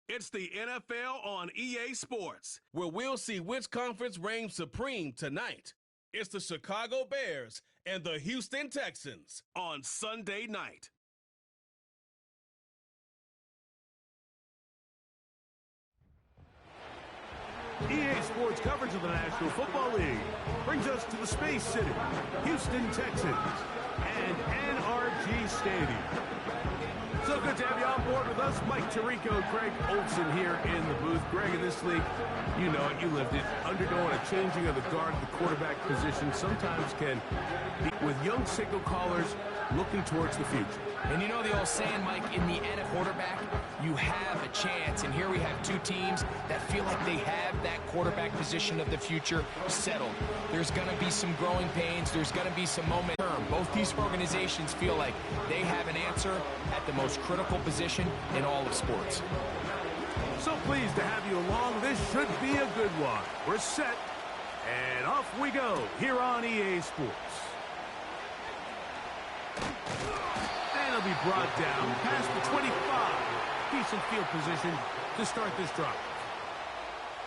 It's the NFL on EA Sports, where we'll see which conference reigns supreme tonight. It's the Chicago Bears and the Houston Texans on Sunday night. EA Sports coverage of the National Football League brings us to the Space City, Houston Texans, and NRG Stadium. So good to have you on board with us. Mike Tirico, Greg Olson here in the booth. Greg, in this league, you know it, you lived it. Undergoing a changing of the guard, the quarterback position sometimes can be with young signal callers looking towards the future. And you know the old saying, Mike, in the NFL quarterback, you have a chance. And here we have two teams that feel like they have that quarterback position of the future settled. There's going to be some growing pains. There's going to be some moment term. Both these organizations feel like they have an answer at the most critical position in all of sports. So pleased to have you along. This should be a good one. We're set, and off we go here on EA Sports. And it'll be brought down past the 25. Decent field position to start this drive.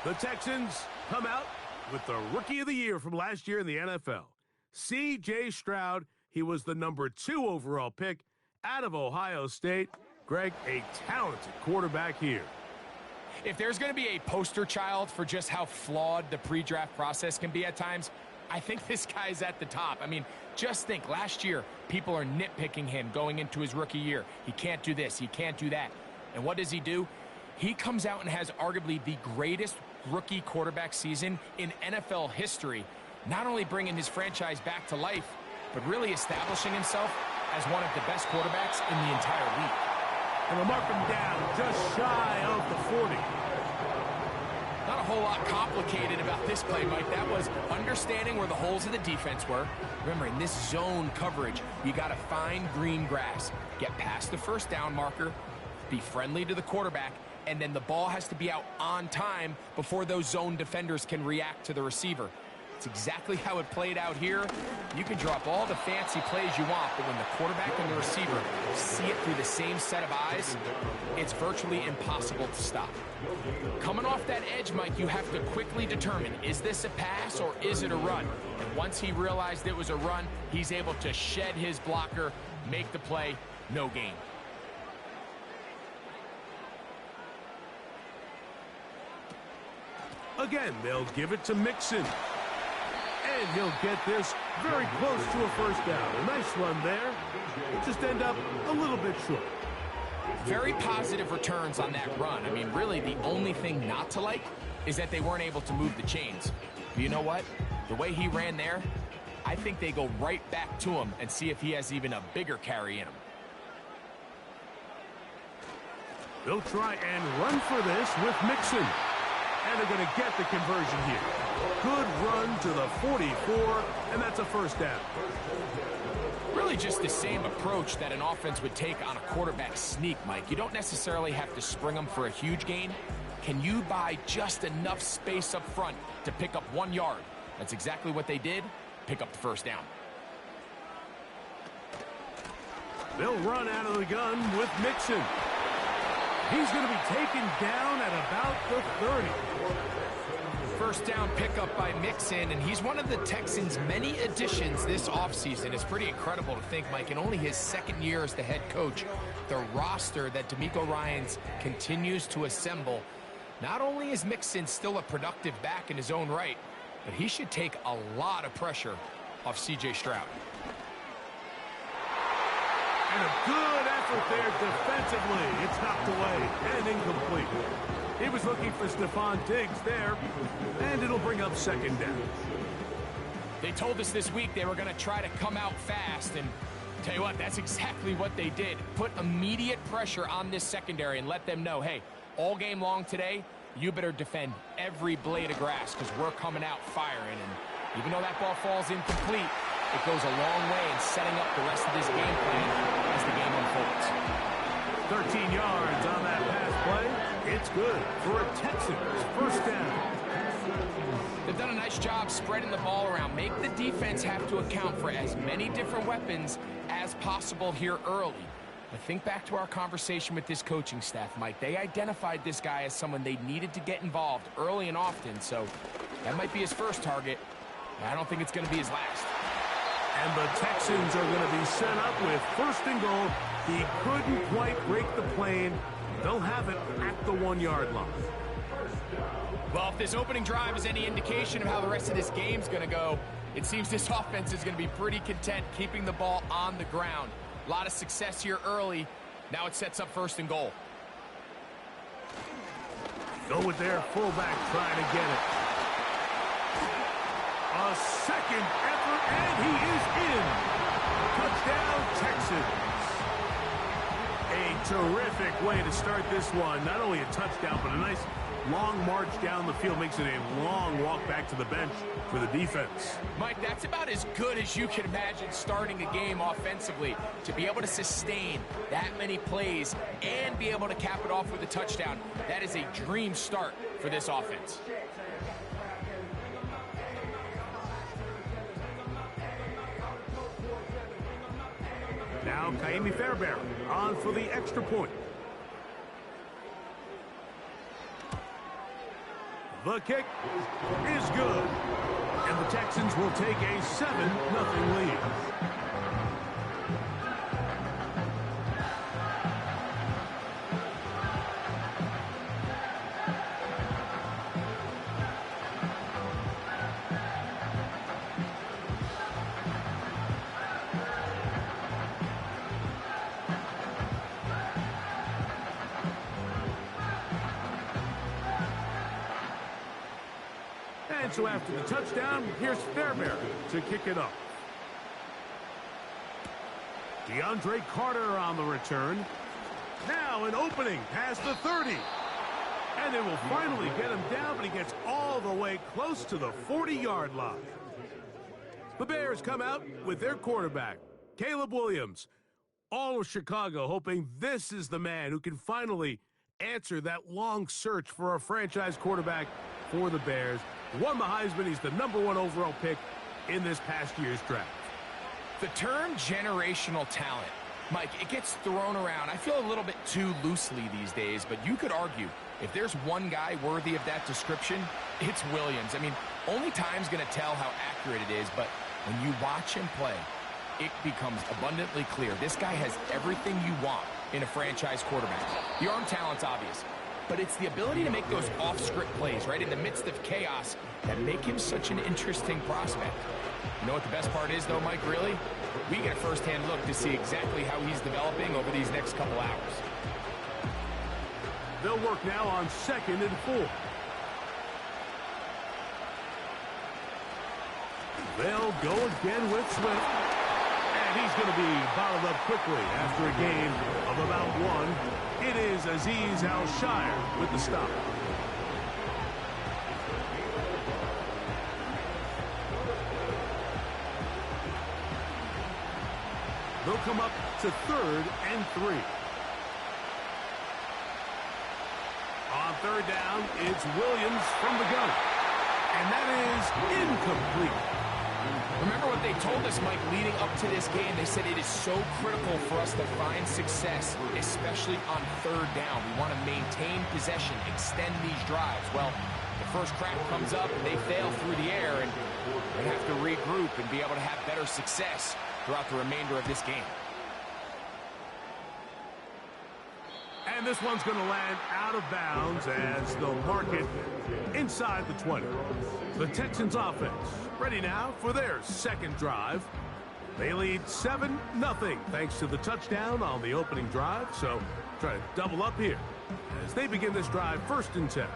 The Texans come out with the Rookie of the Year from last year in the NFL. C.J. Stroud, he was the #2 overall pick out of Ohio State. Greg, a talented quarterback here. If there's going to be a poster child for just how flawed the pre-draft process can be at times, I think this guy's at the top. I mean, just think, last year, people are nitpicking him going into his rookie year. He can't do this, he can't do that. And what does he do? He comes out and has arguably the greatest rookie quarterback season in NFL history, not only bringing his franchise back to life, but really establishing himself as one of the best quarterbacks in the entire league. And we'll mark him down just shy of the 40. Not a whole lot complicated about this play, Mike. That was understanding where the holes of the defense were. Remember, in this zone coverage, you got to find green grass, get past the first down marker, be friendly to the quarterback, and then the ball has to be out on time before those zone defenders can react to the receiver. It's exactly how it played out here. You can drop all the fancy plays you want, but when the quarterback and the receiver see it through the same set of eyes, it's virtually impossible to stop. Coming off that edge, Mike, you have to quickly determine, is this a pass or is it a run? And once he realized it was a run, he's able to shed his blocker, make the play, no gain. Again, they'll give it to Mixon. And he'll get this very close to a first down. A nice run there. He'll just end up a little bit short. Very positive returns on that run. I mean, really, the only thing not to like is that they weren't able to move the chains. But you know what? The way he ran there, I think they go right back to him and see if he has even a bigger carry in him. They'll try and run for this with Mixon. And they're going to get the conversion here. Good run to the 44, and that's a first down. Really just the same approach that an offense would take on a quarterback sneak, Mike. You don't necessarily have to spring them for a huge gain. Can you buy just enough space up front to pick up 1 yard? That's exactly what they did. Pick up the first down. They'll run out of the gun with Mixon. He's going to be taken down at about the 30. First down pickup by Mixon, and he's one of the Texans' many additions this offseason. It's pretty incredible to think, Mike, in only his second year as the head coach, the roster that DeMeco Ryans continues to assemble. Not only is Mixon still a productive back in his own right, but he should take a lot of pressure off C.J. Stroud. And a good effort there defensively. It's knocked away and incomplete. He was looking for Stephon Diggs there, and it'll bring up second down. They told us this week they were going to try to come out fast, and tell you what, that's exactly what they did. Put immediate pressure on this secondary and let them know, hey, all game long today, you better defend every blade of grass because we're coming out firing. And even though that ball falls incomplete, it goes a long way in setting up the rest of this game plan as the game unfolds. 13 yards on that pass play. It's good for a Texans first down. They've done a nice job spreading the ball around. Make the defense have to account for as many different weapons as possible here early. But think back to our conversation with this coaching staff, Mike. They identified this guy as someone they needed to get involved early and often, so that might be his first target. I don't think it's going to be his last. And the Texans are going to be set up with first and goal. He couldn't quite break the plane. They'll have it at the 1-yard line. Well, if this opening drive is any indication of how the rest of this game's going to go, it seems this offense is going to be pretty content keeping the ball on the ground. A lot of success here early. Now it sets up first and goal. Go with their fullback trying to get it. A second effort, and he is in. Touchdown, Texans. A terrific way to start this one. Not only a touchdown, but a nice long march down the field. Makes it a long walk back to the bench for the defense. Mike, that's about as good as you can imagine starting a game offensively. To be able to sustain that many plays and be able to cap it off with a touchdown, that is a dream start for this offense. Now Kaimi Fairbairn on for the extra point. The kick is good. And the Texans will take a 7-0 lead. And so after the touchdown, here's Fairbairn to kick it up. DeAndre Carter on the return. Now an opening past the 30. And they will finally get him down, but he gets all the way close to the 40-yard line. The Bears come out with their quarterback, Caleb Williams. All of Chicago hoping this is the man who can finally answer that long search for a franchise quarterback for the Bears. Won the Heisman. He's the #1 overall pick in this past year's draft. The term generational talent, Mike, it gets thrown around, I feel a little bit too loosely these days, but you could argue if there's one guy worthy of that description, it's Williams. I mean, only time's going to tell how accurate it is, but when you watch him play, it becomes abundantly clear. This guy has everything you want in a franchise quarterback. The arm talent's obvious, but it's the ability to make those off-script plays, right, in the midst of chaos that make him such an interesting prospect. You know what the best part is, though, Mike, really? We get a first-hand look to see exactly how he's developing over these next couple hours. They'll work now on 2nd and 4. They'll go again with Swift. And he's going to be bottled up quickly after a gain of about 1. It is Azeez Al-Shire with the stop. They'll come up to 3rd and 3. On 3rd down, it's Williams from the gun. And that is incomplete. Remember what they told us, Mike, leading up to this game? They said it is so critical for us to find success, especially on 3rd down. We want to maintain possession, extend these drives. Well, the first crack comes up, and they fail through the air, and they have to regroup and be able to have better success throughout the remainder of this game. And this one's going to land out of bounds as they'll mark it inside the 20. The Texans offense ready now for their 2nd drive. They lead 7-0 thanks to the touchdown on the opening drive. So try to double up here as they begin this drive 1st and 10.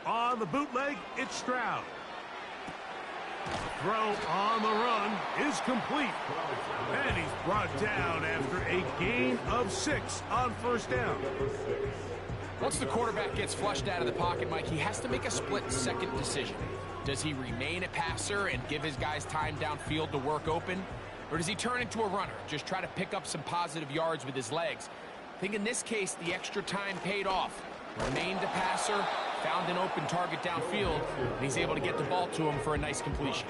On the bootleg, it's Stroud. Throw on the run is complete. And he's brought down after a gain of 6 on 1st down. Once the quarterback gets flushed out of the pocket, Mike, he has to make a split-second decision. Does he remain a passer and give his guys time downfield to work open? Or does he turn into a runner, just try to pick up some positive yards with his legs? think in this case, the extra time paid off. Remained a passer, found an open target downfield, and he's able to get the ball to him for a nice completion.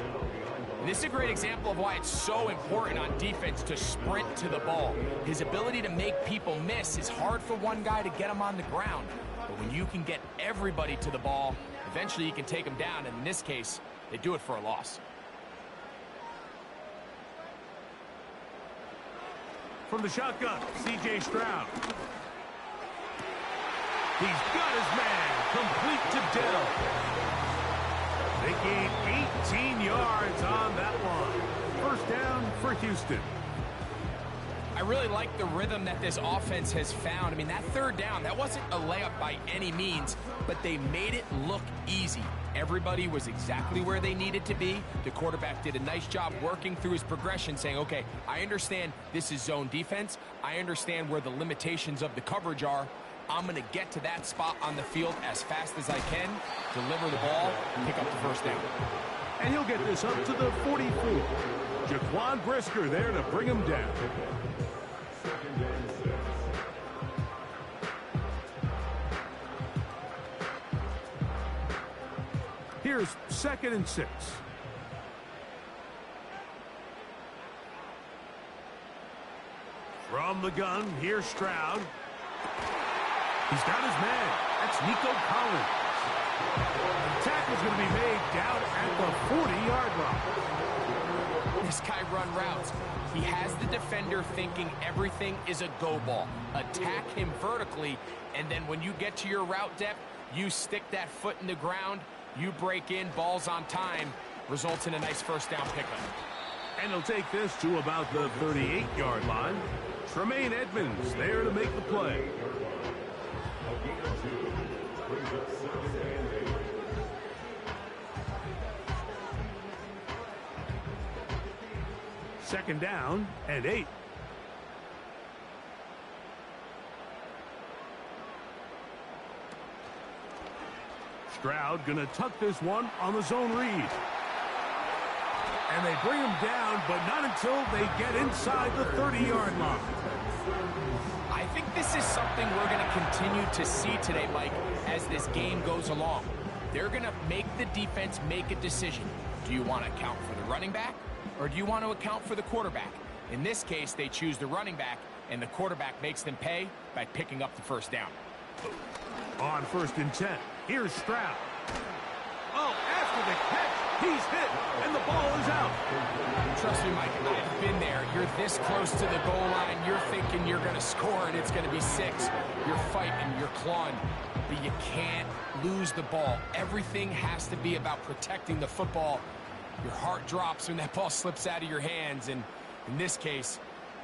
And this is a great example of why it's so important on defense to sprint to the ball. His ability to make people miss is hard for one guy to get him on the ground. But when you can get everybody to the ball, eventually you can take them down, and in this case, they do it for a loss. From the shotgun, C.J. Stroud. He's got his man, complete to Dell. They gain 18 yards on that one. First down for Houston. I really like the rhythm that this offense has found. I mean, that third down, that wasn't a layup by any means, but they made it look easy. Everybody was exactly where they needed to be. The quarterback did a nice job working through his progression, saying, okay, I understand this is zone defense. I understand where the limitations of the coverage are. I'm going to get to that spot on the field as fast as I can, deliver the ball, and pick up the first down. And he'll get this up to the 44. Jaquan Brisker there to bring him down. Here's 2nd and 6. From the gun, here's Stroud. He's got his man. That's Nico Collins. The tackle's going to be made down at the 40-yard line. This guy run routes. He has the defender thinking everything is a go ball. Attack him vertically, and then when you get to your route depth, you stick that foot in the ground, you break in, balls on time, results in a nice first down pickup. And he'll take this to about the 38-yard line. Tremaine Edmonds there to make the play. Second down and 8. Stroud gonna tuck this one on the zone read. And they bring him down, but not until they get inside the 30-yard line. I think this is something we're going to continue to see today, Mike, as this game goes along. They're going to make the defense make a decision. Do you want to account for the running back, or do you want to account for the quarterback? In this case, they choose the running back, and the quarterback makes them pay by picking up the first down. On 1st and 10, here's Stroud. Oh, after the catch, he's hit, and the ball is out. Trust me, Mike, I've been there. You're this close to the goal line. You're thinking you're going to score, and it's going to be 6. You're fighting, you're clawing, but you can't lose the ball. Everything has to be about protecting the football. Your heart drops when that ball slips out of your hands, and in this case,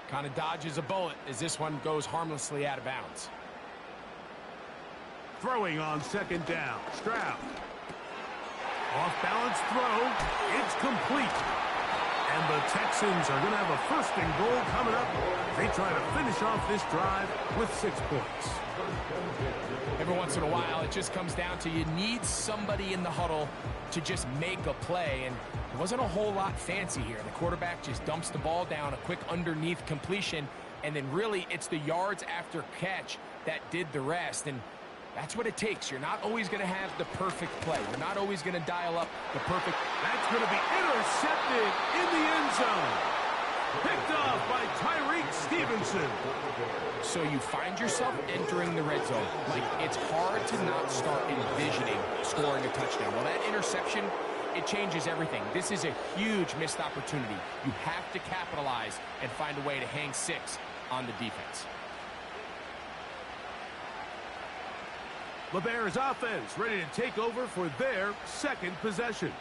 kind of dodges a bullet as this one goes harmlessly out of bounds. Throwing on 2nd down, Stroud. Off-balance throw, it's complete. And the Texans are going to have a 1st and goal coming up. They try to finish off this drive with 6 points. Every once in a while, it just comes down to you need somebody in the huddle to just make a play, and it wasn't a whole lot fancy here. The quarterback just dumps the ball down, a quick underneath completion, and then really it's the yards after catch that did the rest, and that's what it takes. You're not always going to have the perfect play. You're not always going to dial up the perfect. That's going to be intercepted in the end zone. Picked off by Tyreek Stevenson. So you find yourself entering the red zone. Like, it's hard to not start envisioning scoring a touchdown. Well, that interception, it changes everything. This is a huge missed opportunity. You have to capitalize and find a way to hang 6 on the defense. The Bears offense ready to take over for their 2nd possession.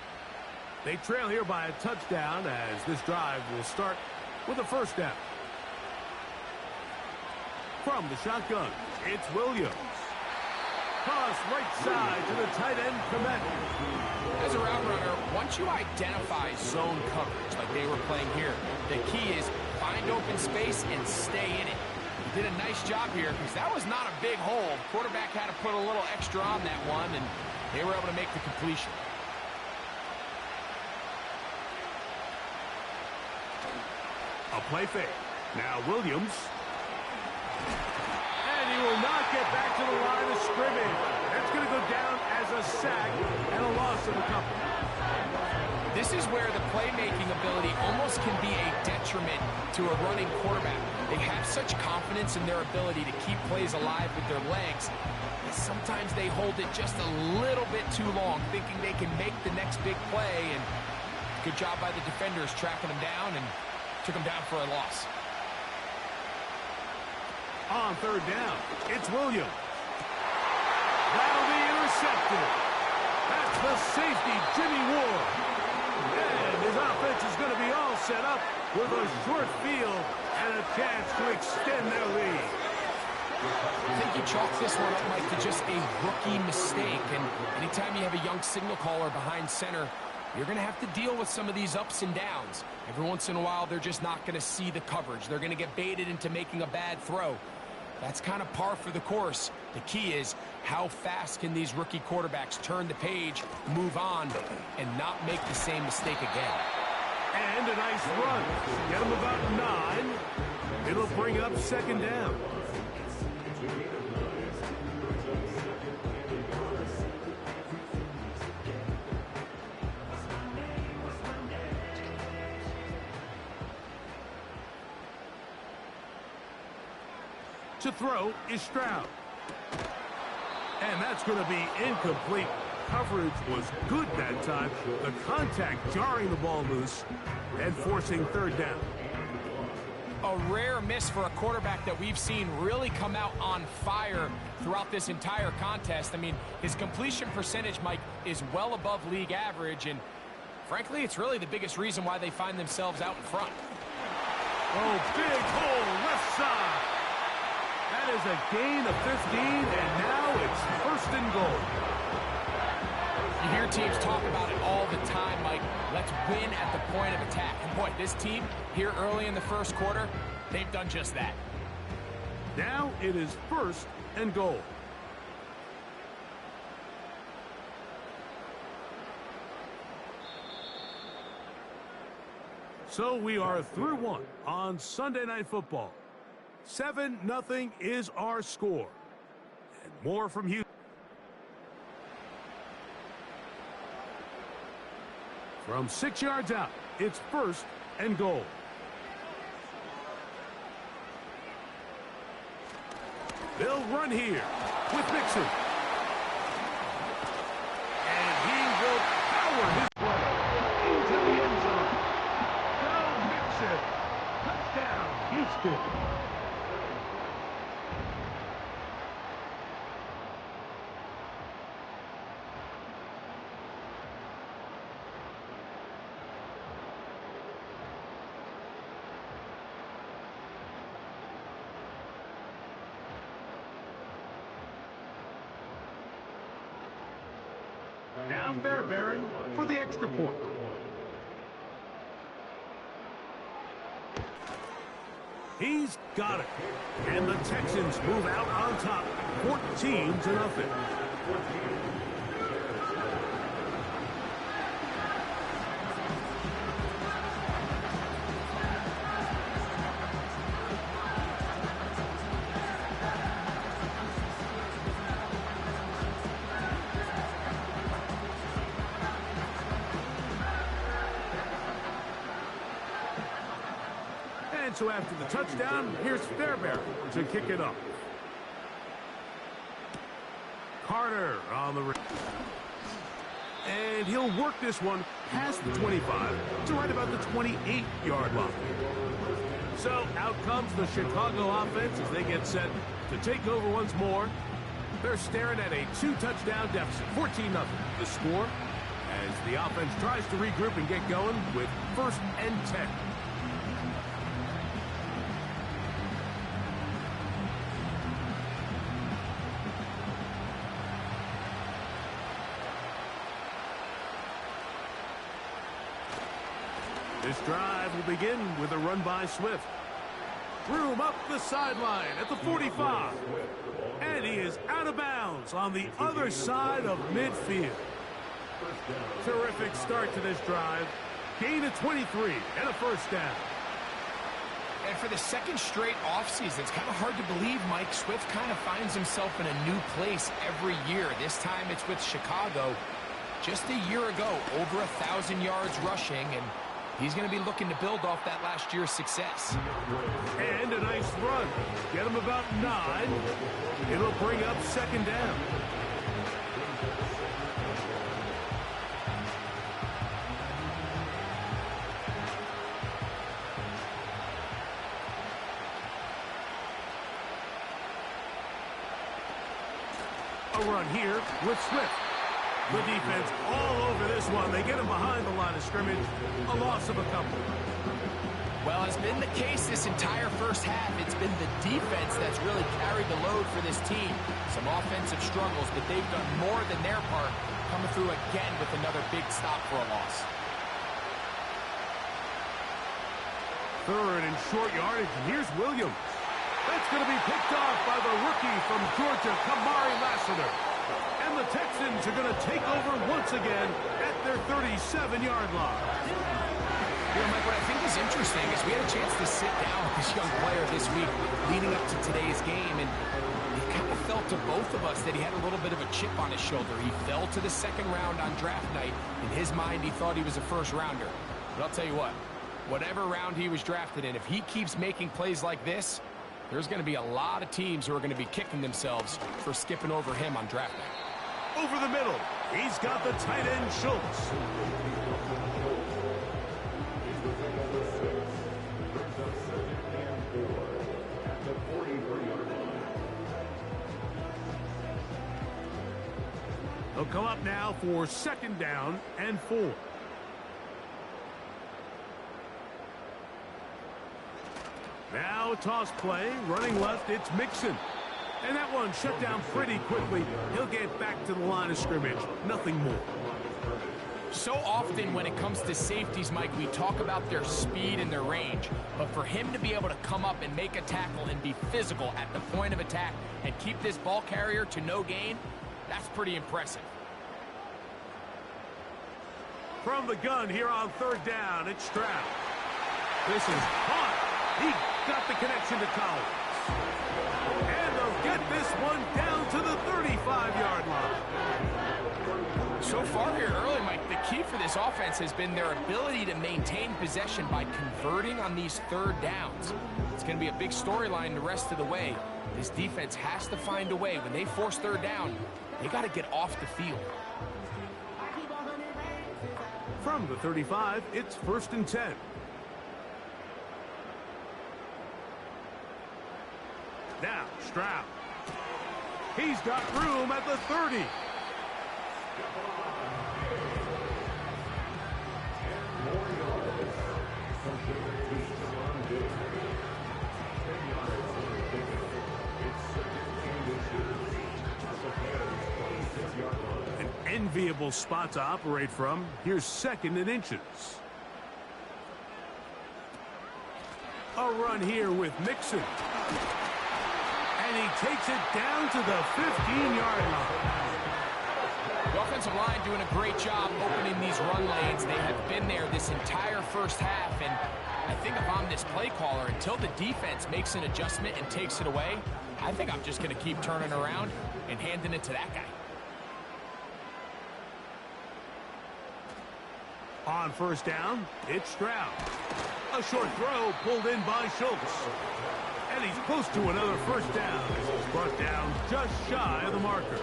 They trail here by a touchdown as this drive will start with a 1st down. From the shotgun, it's Williams. Cross right side to the tight end, Komet. As a route runner, once you identify zone coverage like they were playing here, the key is find open space and stay in it. Did a nice job here because that was not a big hole. Quarterback had to put a little extra on that one, and they were able to make the completion. A play fake. Now Williams. is where the playmaking ability almost can be a detriment to a running quarterback. They have such confidence in their ability to keep plays alive with their legs. Sometimes they hold it just a little bit too long, thinking they can make the next big play, and good job by the defenders tracking them down and took them down for a loss. On third down, it's Williams. That'll be intercepted. That's the safety, Jimmy Ward. And his offense is going to be all set up with a short field and a chance to extend their lead. I think you chalk this one up, Mike, to just a rookie mistake. And anytime you have a young signal caller behind center, you're going to have to deal with some of these ups and downs. Every once in a while, they're just not going to see the coverage. They're going to get baited into making a bad throw. That's kind of par for the course. The key is how fast can these rookie quarterbacks turn the page, move on, and not make the same mistake again. And a nice run. Get him about 9. It'll bring up second down. To throw is Stroud. And that's going to be incomplete. Coverage was good that time. The contact jarring the ball loose and forcing third down. A rare miss for a quarterback that we've seen really come out on fire throughout this entire contest. I mean, his completion percentage, Mike, is well above league average, and frankly, it's really the biggest reason why they find themselves out in front. Oh, big hole, left side. That is a gain of 15, and now it's first and goal. You hear teams talk about it all the time, Mike. Let's win at the point of attack. And boy, this team here early in the first quarter, they've done just that. Now it is first and goal. So we are through one on Sunday Night Football. 7-0 is our score. And more from Houston. From 6 yards out, it's first and goal. They'll run here with Mixon. And he will power his way into the end zone. Go Mixon. Touchdown, Houston. Now Fairbairn for the extra point. He's got it. And the Texans move out on top, 14-0. So after the touchdown, here's Fairbairn to kick it up. Carter on the rim. And he'll work this one past the 25 to right about the 28-yard line. So out comes the Chicago offense as they get set to take over once more. They're staring at a 2-touchdown deficit, 14-0. The score as the offense tries to regroup and get going with first and 10. This drive will begin with a run by Swift. Room up the sideline at the 45. And he is out of bounds on the other side of midfield. Terrific start to this drive. Gain of 23 and a first down. And for the second straight offseason, it's kind of hard to believe Mike Swift kind of finds himself in a new place every year. This time it's with Chicago. just a year ago, over 1,000 yards rushing, and he's going to be looking to build off that last year's success. And a nice run. Get him about 9. It'll bring up second down. A run here with Swift. The defense all over this one. They get him behind the line of scrimmage. A loss of a couple. Well, it's been the case this entire first half. It's been the defense that's really carried the load for this team. Some offensive struggles, but they've done more than their part, coming through again with another big stop for a loss. Third and short yardage, and here's Williams. That's going to be picked off by the rookie from Georgia, Kamari Lassiter. And the Texans are going to take over once again at their 37-yard line. You know, Mike, what I think is interesting is we had a chance to sit down with this young player this week leading up to today's game, and it kind of felt to both of us that he had a little bit of a chip on his shoulder. He fell to the second round on draft night. In his mind, he thought he was a first-rounder. But I'll tell you what, whatever round he was drafted in, if he keeps making plays like this, there's going to be a lot of teams who are going to be kicking themselves for skipping over him on draft night. Over the middle, he's got the tight end, Schultz. He'll come up now for second down and 4. Now a toss play, running left, it's Mixon. And that one shut down pretty quickly. He'll get back to the line of scrimmage, nothing more. So often when it comes to safeties, Mike, we talk about their speed and their range. But for him to be able to come up and make a tackle and be physical at the point of attack and keep this ball carrier to no gain, that's pretty impressive. From the gun here on third down, it's Stroud. This is hot. He got the connection to Collins. And they'll get this one down to the 35-yard line. So far here early, Mike, the key for this offense has been their ability to maintain possession by converting on these third downs. It's going to be a big storyline the rest of the way. This defense has to find a way. When they force third down, they got to get off the field. From the 35, it's 1st and 10. Now, Stroud. He's got room at the 30. An enviable spot to operate from. Here's 2nd and inches. A run here with Mixon. And he takes it down to the 15-yard line. The offensive line doing a great job opening these run lanes. They have been there this entire first half, and I think if I'm this play caller, until the defense makes an adjustment and takes it away, I think I'm just going to keep turning around and handing it to that guy. On first down, it's Stroud. A short throw pulled in by Schultz. And he's close to another first down. He's brought down just shy of the marker.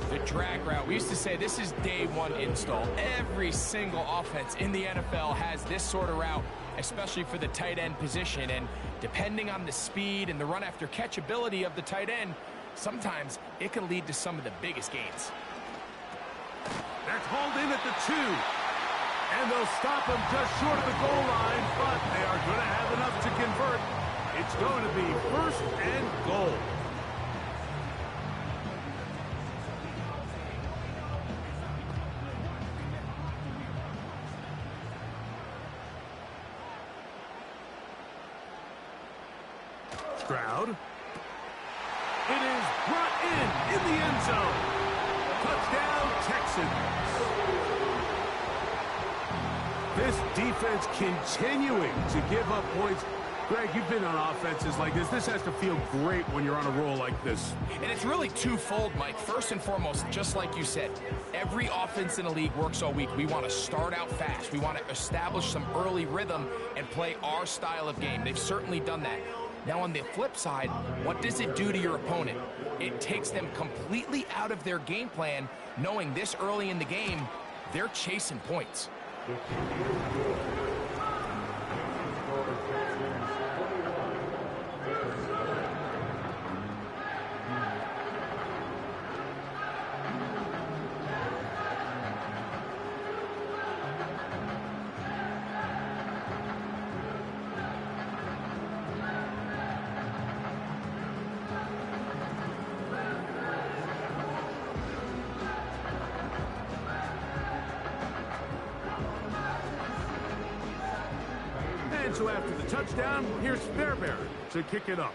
The drag route. We used to say this is day one install. Every single offense in the NFL has this sort of route, especially for the tight end position. And depending on the speed and the run after catch ability of the tight end, sometimes it can lead to some of the biggest gains. That's hauled in at the 2. And they'll stop him just short of the goal line, but they are going to have enough to convert. It's going to be 1st and goal. Stroud. It is brought in the end zone. Touchdown, Texans. This defense continuing to give up points. Greg, you've been on offenses like this. This has to feel great when you're on a roll like this. And it's really twofold, Mike. First and foremost, just like you said, every offense in the league works all week. We want to start out fast. We want to establish some early rhythm and play our style of game. They've certainly done that. Now, on the flip side, what does it do to your opponent? It takes them completely out of their game plan, knowing this early in the game, they're chasing points. So after the touchdown, here's Fairbairn to kick it up.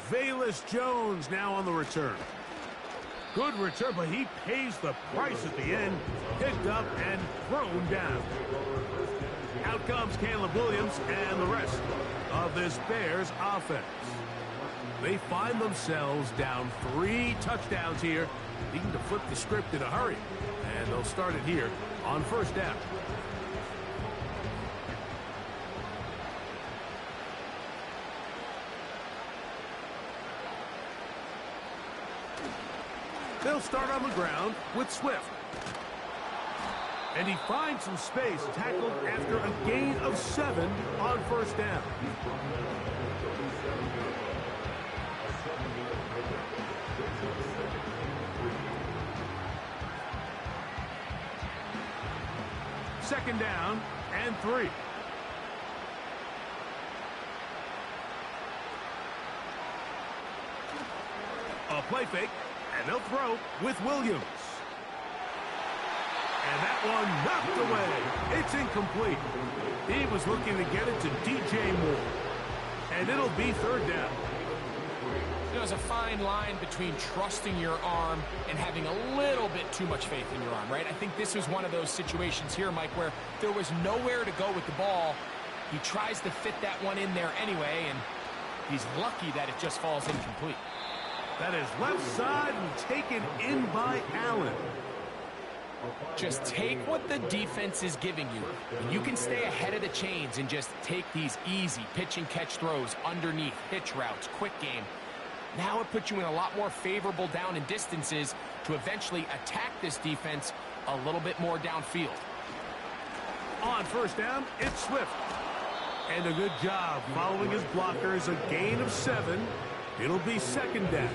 Velus Jones now on the return. Good return, but he pays the price at the end. Picked up and thrown down. Out comes Caleb Williams and the rest of this Bears offense. They find themselves down 3 touchdowns here, needing to flip the script in a hurry. And they'll start it here on first down. They'll start on the ground with Swift. And he finds some space, tackled after a gain of 7 on first down. Second down and 3. A play fake. And they'll throw with Williams. And that one knocked away. It's incomplete. He was looking to get it to DJ Moore. And it'll be third down. There's a fine line between trusting your arm and having a little bit too much faith in your arm, right? I think this was one of those situations here, Mike, where there was nowhere to go with the ball. He tries to fit that one in there anyway, and he's lucky that it just falls incomplete. That is left side and taken in by Allen. Just take what the defense is giving you. And you can stay ahead of the chains and just take these easy pitch and catch throws underneath, hitch routes, quick game. Now it puts you in a lot more favorable down and distances to eventually attack this defense a little bit more downfield. On first down, it's Swift. And a good job following his blockers, a gain of 7. It'll be second down.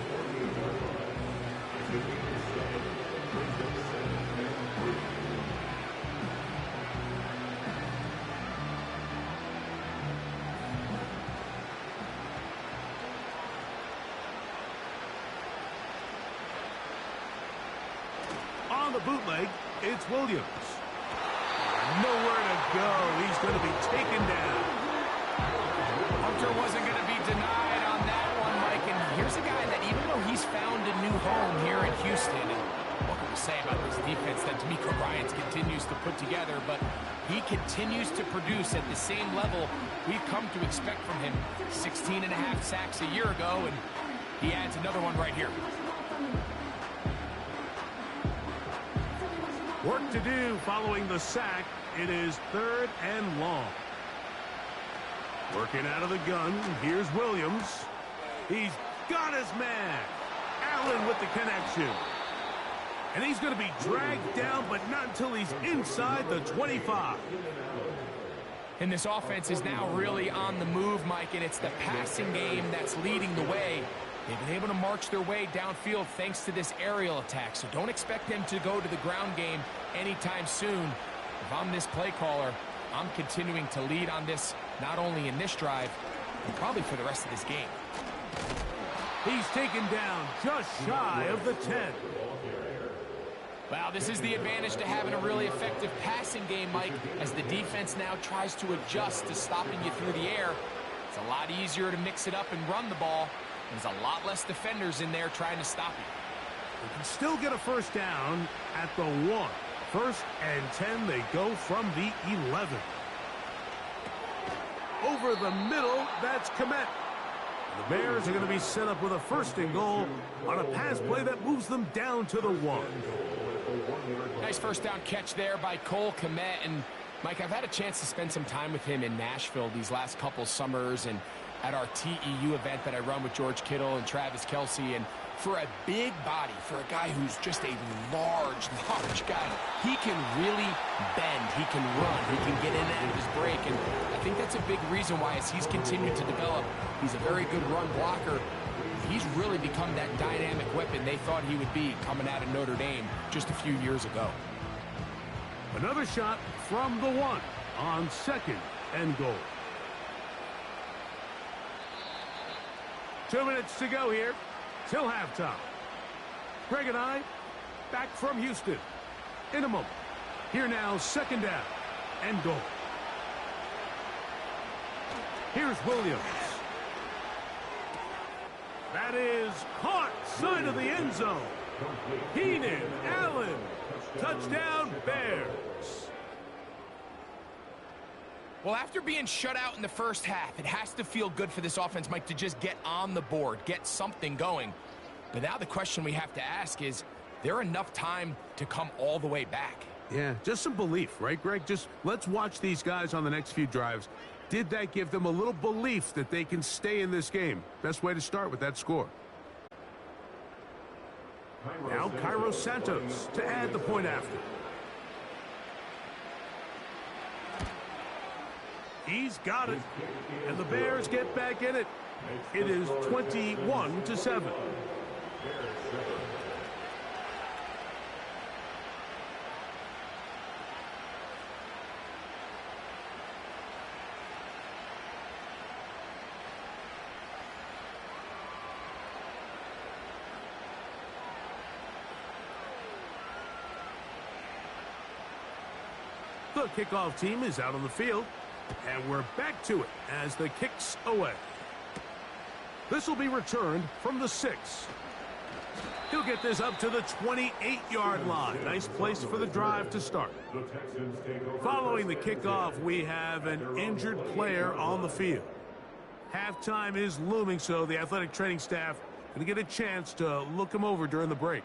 On the bootleg, it's Williams. Nowhere to go. He's going to be taken down. Hunter wasn't going to be denied on that one, Mike. And here's a guy that, even though he's found a new home here in Houston, and what can we say about this defense that D'Amico Ryans continues to put together, but he continues to produce at the same level we've come to expect from him. 16.5 sacks a year ago, and he adds another one right here. Work to do following the sack. It is third and long. Working out of the gun. Here's Williams. He's got his man. Allen with the connection. And he's going to be dragged down, but not until he's inside the 25. And this offense is now really on the move, Mike, and it's the passing game that's leading the way. They've been able to march their way downfield thanks to this aerial attack, so don't expect them to go to the ground game anytime soon. If I'm this play caller, I'm continuing to lead on this, not only in this drive, but probably for the rest of this game. He's taken down just shy of the 10. Wow, this is the advantage to having a really effective passing game, Mike, as the defense now tries to adjust to stopping you through the air. It's a lot easier to mix it up and run the ball. There's a lot less defenders in there trying to stop you. They can still get a first down at the 1. First and 10, they go from the 11. over the middle. That's Komet. The Bears are going to be set up with a 1st and goal on a pass play that moves them down to the 1. Nice first down catch there by Cole Komet. And Mike, I've had a chance to spend some time with him in Nashville these last couple summers and at our TEU event that I run with George Kittle and Travis Kelce. And for a big body, for a guy who's just a large guy, he can really bend, he can run, he can get in and out of his break. And I think that's a big reason why, as he's continued to develop, he's a very good run blocker. He's really become that dynamic weapon they thought he would be coming out of Notre Dame just a few years ago. Another shot from the 1 on 2nd and goal. 2 minutes to go here till halftime. Greg and I back from Houston in a moment. Here now, 2nd down and goal. Here's Williams. That is caught, side of the end zone. Keenan Allen, touchdown Bears. Well, after being shut out in the first half, it has to feel good for this offense, Mike, to just get on the board, get something going. But now the question we have to ask is there enough time to come all the way back? Yeah, just some belief, right, Greg? Just let's watch these guys on the next few drives. Did that give them a little belief that they can stay in this game? Best way to start with that score. Now Cairo Santos to add the point after. He's got it, and the Bears get back in it. It is 21-7. The kickoff team is out on the field, and we're back to it as the kick's away. This will be returned from the 6. He'll get this up to the 28-yard line. Nice place for the drive to start. Following the kickoff, we have an injured player on the field. Halftime is looming, so the athletic training staff going to get a chance to look him over during the break.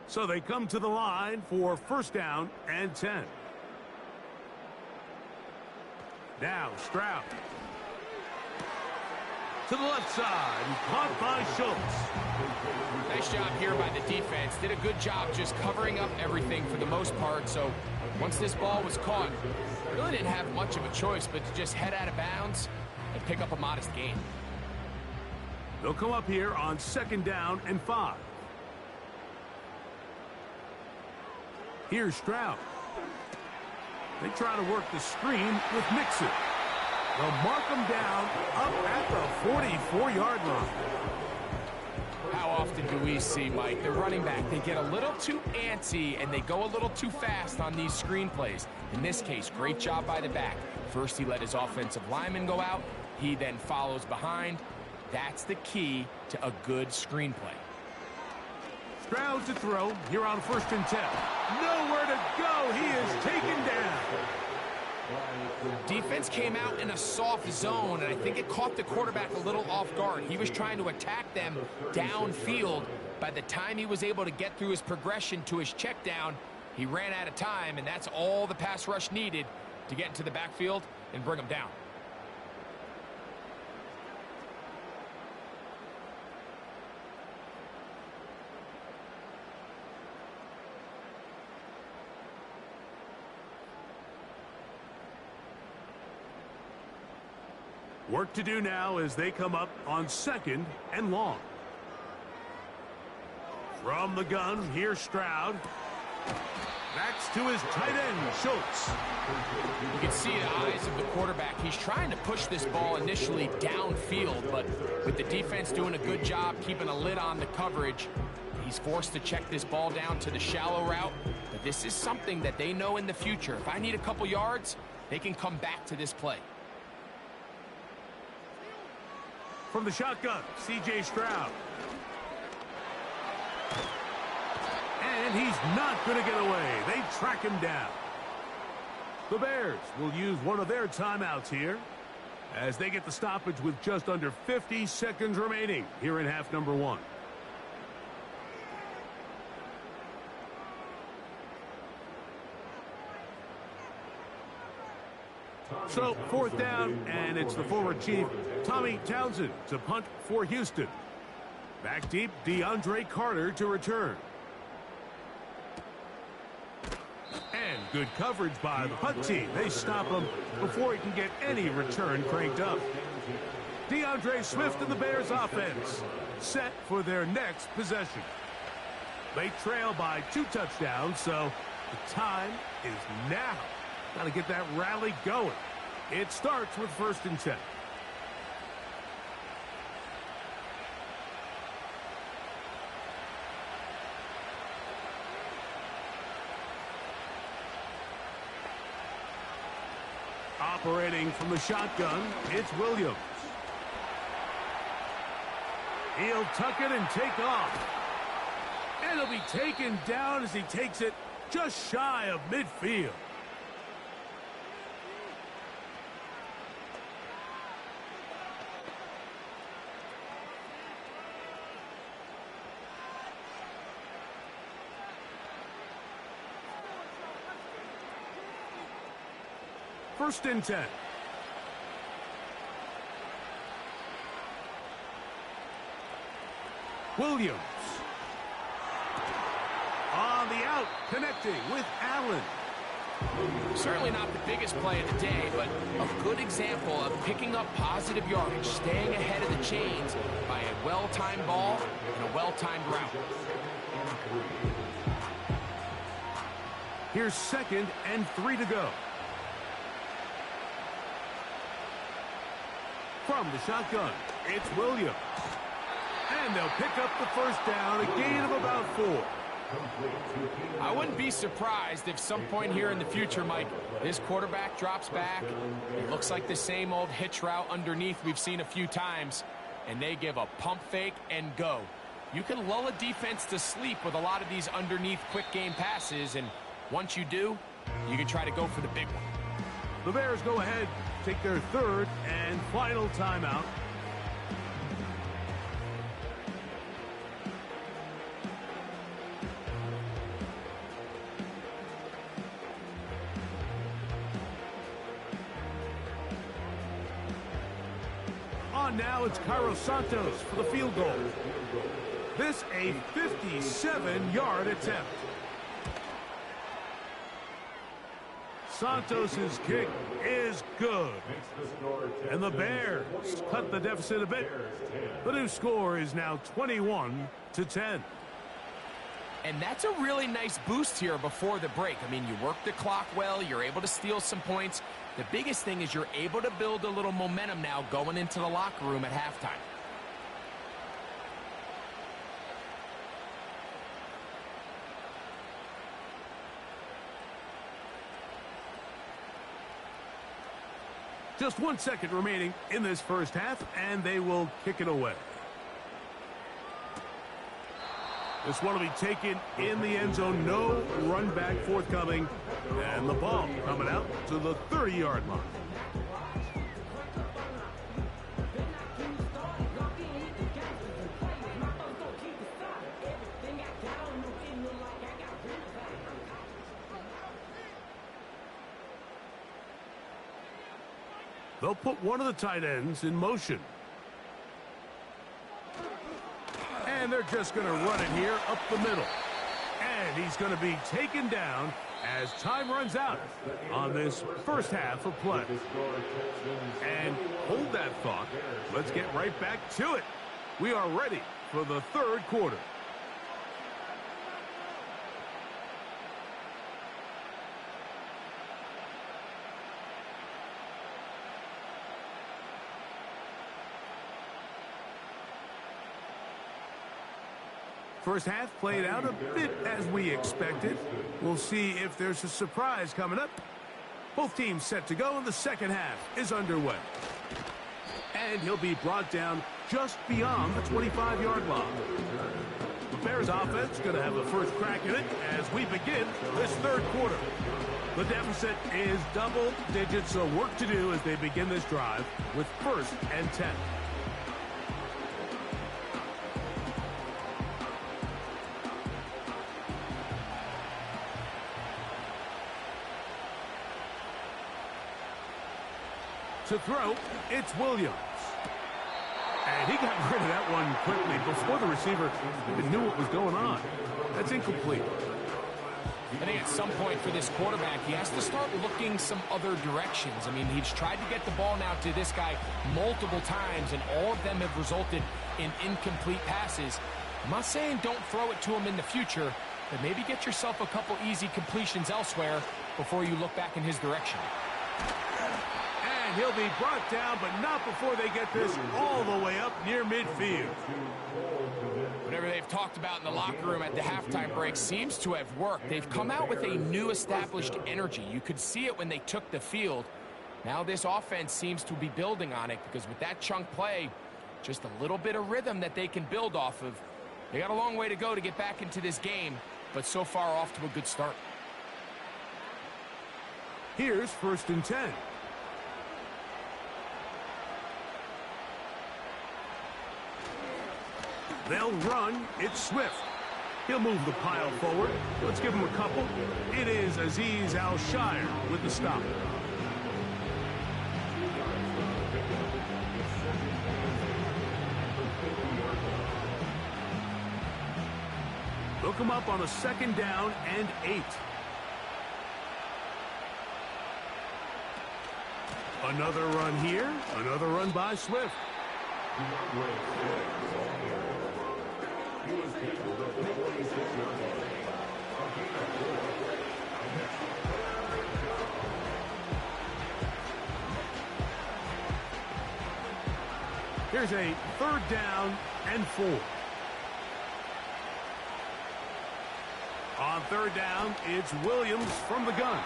So they come to the line for 1st down and 10. Now Stroud. To the left side. Caught by Schultz. Nice job here by the defense. Did a good job just covering up everything for the most part. So once this ball was caught, really didn't have much of a choice but to just head out of bounds and pick up a modest gain. They'll come up here on 2nd down and 5. Here's Stroud. They try to work the screen with Mixon. They'll mark him down up at the 44-yard line. How often do we see, Mike, the running back, they get a little too antsy and they go a little too fast on these screen plays. In this case, great job by the back. First, he let his offensive lineman go out. He then follows behind. That's the key to a good screen play. Stroud to throw here on 1st and 10. Nowhere to go. He is taken down. Defense came out in a soft zone, and I think it caught the quarterback a little off guard. He was trying to attack them downfield. By the time he was able to get through his progression to his check down, he ran out of time, and that's all the pass rush needed to get into the backfield and bring him down. Work to do now as they come up on 2nd and long. From the gun, here's Stroud. Backs to his tight end, Schultz. You can see the eyes of the quarterback. He's trying to push this ball initially downfield, but with the defense doing a good job keeping a lid on the coverage, he's forced to check this ball down to the shallow route. But this is something that they know in the future. If I need a couple yards, they can come back to this play. from the shotgun, C.J. Stroud. And he's not going to get away. They track him down. The Bears will use one of their timeouts here as they get the stoppage with just under 50 seconds remaining here in half number 1. So, 4th down, and it's the forward chief, Tommy Townsend, to punt for Houston. Back deep, DeAndre Carter to return. And good coverage by the punt team. They stop him before he can get any return cranked up. DeAndre Swift and the Bears offense set for their next possession. They trail by 2 touchdowns, so the time is now. Got to get that rally going. It starts with 1st and 10. Operating from the shotgun, it's Williams. He'll tuck it and take off. And he'll be taken down as he takes it just shy of midfield. First and 10. Williams. On the out, connecting with Allen. Certainly not the biggest play of the day, but a good example of picking up positive yardage, staying ahead of the chains by a well-timed ball and a well-timed route. Here's 2nd and 3 to go. From the shotgun, it's Williams. And they'll pick up the 1st down, a gain of about 4. I wouldn't be surprised if some point here in the future, Mike, this quarterback drops back. It looks like the same old hitch route underneath we've seen a few times, and they give a pump fake and go. You can lull a defense to sleep with a lot of these underneath quick game passes, and once you do, you can try to go for the big one. The Bears go ahead, take their 3rd and final timeout. On now, it's Cairo Santos for the field goal. This a 57-yard attempt. Santos's kick is good. And the Bears cut the deficit a bit. The new score is now 21-10. And that's a really nice boost here before the break. I mean, you work the clock well, you're able to steal some points. The biggest thing is you're able to build a little momentum now going into the locker room at halftime. Just 1 second remaining in this first half, and they will kick it away. This one will be taken in the end zone. No run back forthcoming. And the ball coming out to the 30-yard line. They'll put one of the tight ends in motion. And they're just going to run it here up the middle. And he's going to be taken down as time runs out on this first half of play. And hold that thought. Let's get right back to it. We are ready for the third quarter. First half played out a bit as we expected. We'll see if there's a surprise coming up. Both teams set to go, and the second half is underway. And he'll be brought down just beyond the 25-yard line. The Bears offense going to have the first crack at it as we begin this third quarter. The deficit is double digits, so work to do as they begin this drive with 1st and 10. To throw, it's Williams. And he got rid of that one quickly before the receiver even knew what was going on. That's incomplete. I think at some point for this quarterback, he has to start looking some other directions. I mean, he's tried to get the ball now to this guy multiple times, and all of them have resulted in incomplete passes. I'm not saying don't throw it to him in the future, but maybe get yourself a couple easy completions elsewhere before you look back in his direction. And he'll be brought down, but not before they get this all the way up near midfield. Whatever they've talked about in the locker room at the halftime break seems to have worked. They've come out with a new established energy. You could see it when they took the field. Now this offense seems to be building on it because with that chunk play, just a little bit of rhythm that they can build off of. They got a long way to go to get back into this game, but so far off to a good start. Here's 1st and 10. They'll run. It's Swift. He'll move the pile forward. Let's give him a couple. It is Azeez Al-Shire with the stop. Look him up on a 2nd down and 8. Another run here. Another run by Swift. Here's a 3rd down and 4. On 3rd down, it's Williams from the gun.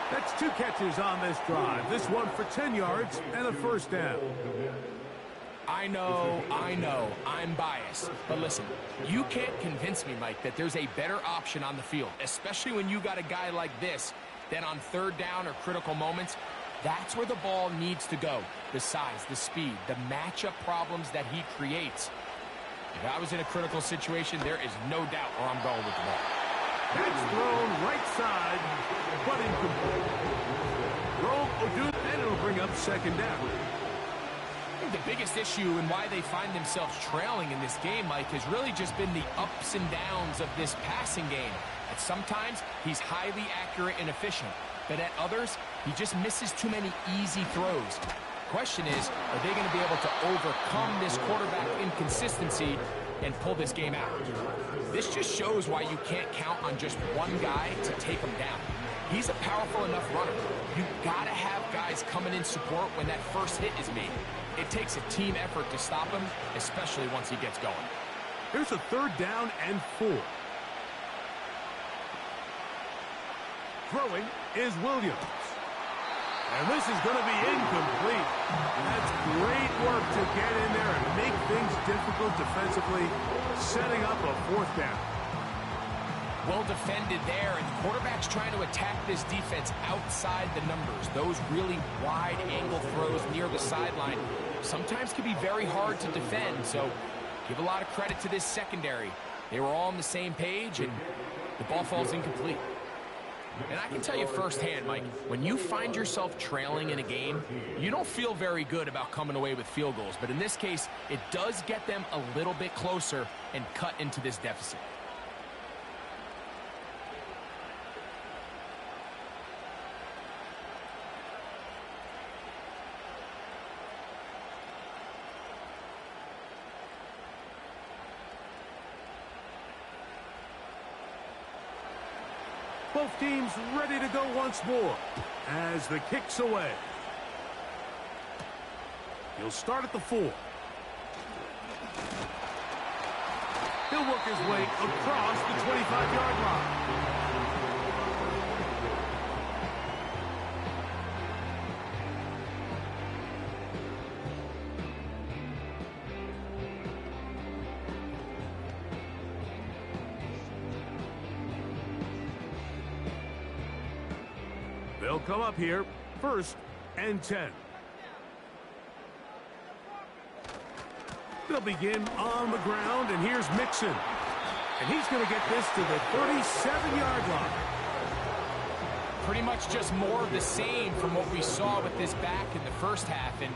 That's 2 catches on this drive. This one for 10 yards and a 1st down. I know, I'm biased. But listen, you can't convince me, Mike, that there's a better option on the field, especially when you got a guy like this, that on 3rd down or critical moments, that's where the ball needs to go. The size, the speed, the matchup problems that he creates. If I was in a critical situation, there is no doubt where I'm going with the ball. That's thrown right side, but incomplete. And it'll bring up 2nd down. I think the biggest issue and why they find themselves trailing in this game, Mike, has really just been the ups and downs of this passing game. At sometimes, he's highly accurate and efficient, but at others, he just misses too many easy throws. The question is, are they going to be able to overcome this quarterback inconsistency and pull this game out? This just shows why you can't count on just one guy to take him down. He's a powerful enough runner. You got to have guys coming in support when that first hit is made. It takes a team effort to stop him, especially once he gets going. Here's a 3rd down and 4. Throwing is Williams. And this is going to be incomplete. That's great work to get in there and make things difficult defensively, setting up a 4th down. Well defended there, and the quarterback's trying to attack this defense outside the numbers. Those really wide angle throws near the sideline sometimes can be very hard to defend, so give a lot of credit to this secondary. They were all on the same page, and the ball falls incomplete. And I can tell you firsthand, Mike, when you find yourself trailing in a game, you don't feel very good about coming away with field goals. But in this case, it does get them a little bit closer and cut into this deficit. Both teams ready to go once more as the kick's away. He'll start at the 4. He'll work his way across the 25-yard line. They'll come up here, 1st and 10. They'll begin on the ground, and here's Mixon. And he's going to get this to the 37-yard line. Pretty much just more of the same from what we saw with this back in the first half. And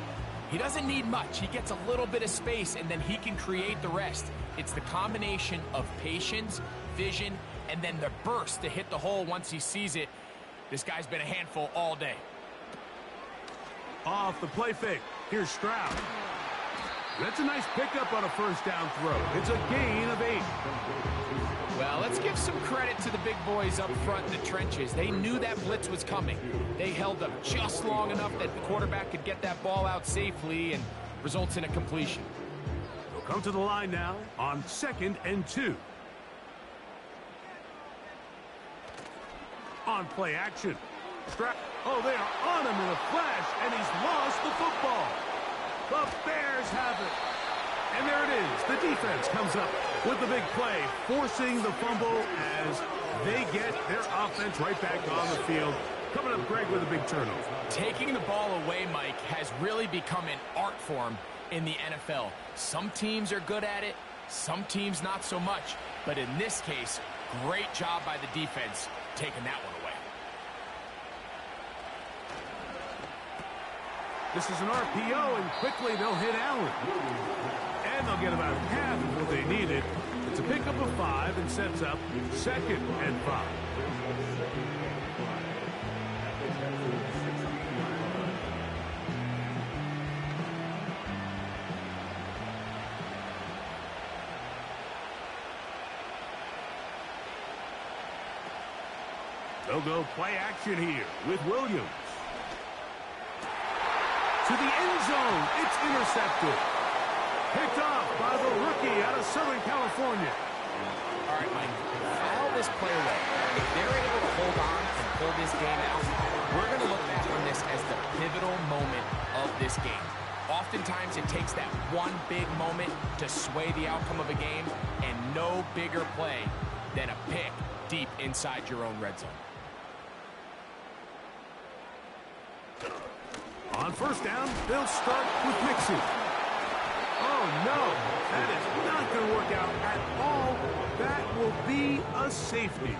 he doesn't need much. He gets a little bit of space, and then he can create the rest. It's the combination of patience, vision, and then the burst to hit the hole once he sees it. This guy's been a handful all day. Off the play fake. Here's Stroud. That's a nice pickup on a first down throw. It's a gain of 8. Well, let's give some credit to the big boys up front in the trenches. They knew that blitz was coming. They held up just long enough that the quarterback could get that ball out safely and results in a completion. They'll come to the line now on 2nd and 2. On play action. Oh, they are on him in a flash, and he's lost the football. The Bears have it. And there it is. The defense comes up with the big play, forcing the fumble as they get their offense right back on the field. Coming up, Greg, with a big turnover. Taking the ball away, Mike, has really become an art form in the NFL. Some teams are good at it, some teams not so much. But in this case, great job by the defense taking that one away. This is an RPO, and quickly they'll hit Allen. And they'll get about half of what they needed. It's a pickup of 5 and sets up 2nd and 5. They'll go play action here with Williams. To the end zone, it's intercepted. Picked off by the rookie out of Southern California. All right, Mike, file this play away. If they're able to hold on and pull this game out, we're going to look back on this as the pivotal moment of this game. Oftentimes, it takes that one big moment to sway the outcome of a game, and no bigger play than a pick deep inside your own red zone. On first down, they'll start with Mixon. Oh, no. That is not going to work out at all. That will be a safety.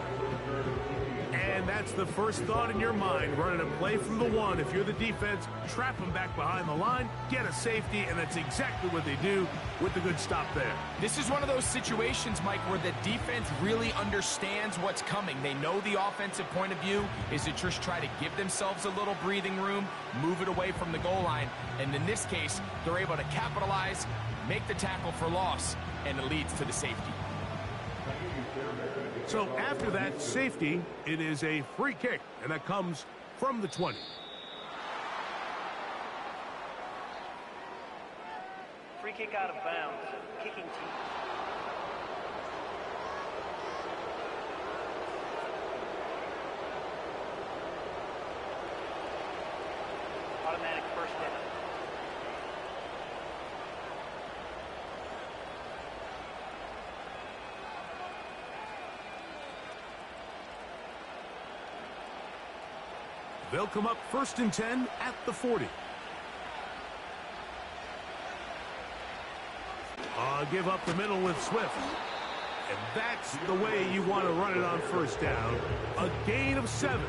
And that's the first thought in your mind, running a play from the 1. If you're the defense, trap them back behind the line, get a safety, and that's exactly what they do with the good stop there. This is one of those situations, Mike, where the defense really understands what's coming. They know the offensive point of view is to just try to give themselves a little breathing room, move it away from the goal line, and in this case, they're able to capitalize, make the tackle for loss, and it leads to the safety. So after that safety, it is a free kick, and that comes from the 20. Free kick out of bounds. Kicking team. Automatic first down. They'll come up 1st and 10 at the 40. Give up the middle with Swift. And that's the way you want to run it on first down. A gain of 7.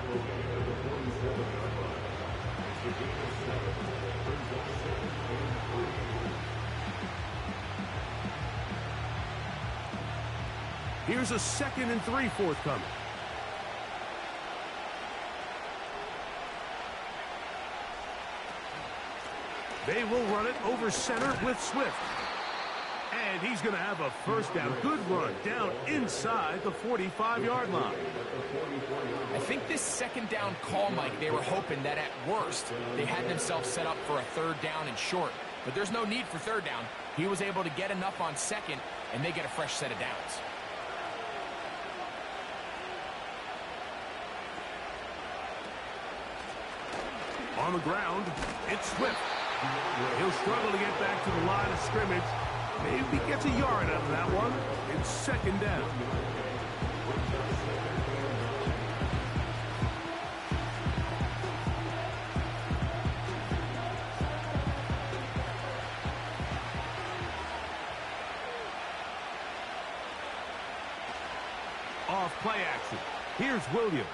Here's a 2nd and 3 forthcoming. They will run it over center with Swift. And he's going to have a first down. Good run down inside the 45-yard line. I think this 2nd down call, Mike, they were hoping that at worst they had themselves set up for a 3rd down and short. But there's no need for 3rd down. He was able to get enough on 2nd, and they get a fresh set of downs. On the ground, it's Swift. He'll struggle to get back to the line of scrimmage. Maybe gets a yard out of that one. It's 2nd down. off play action. Here's Williams.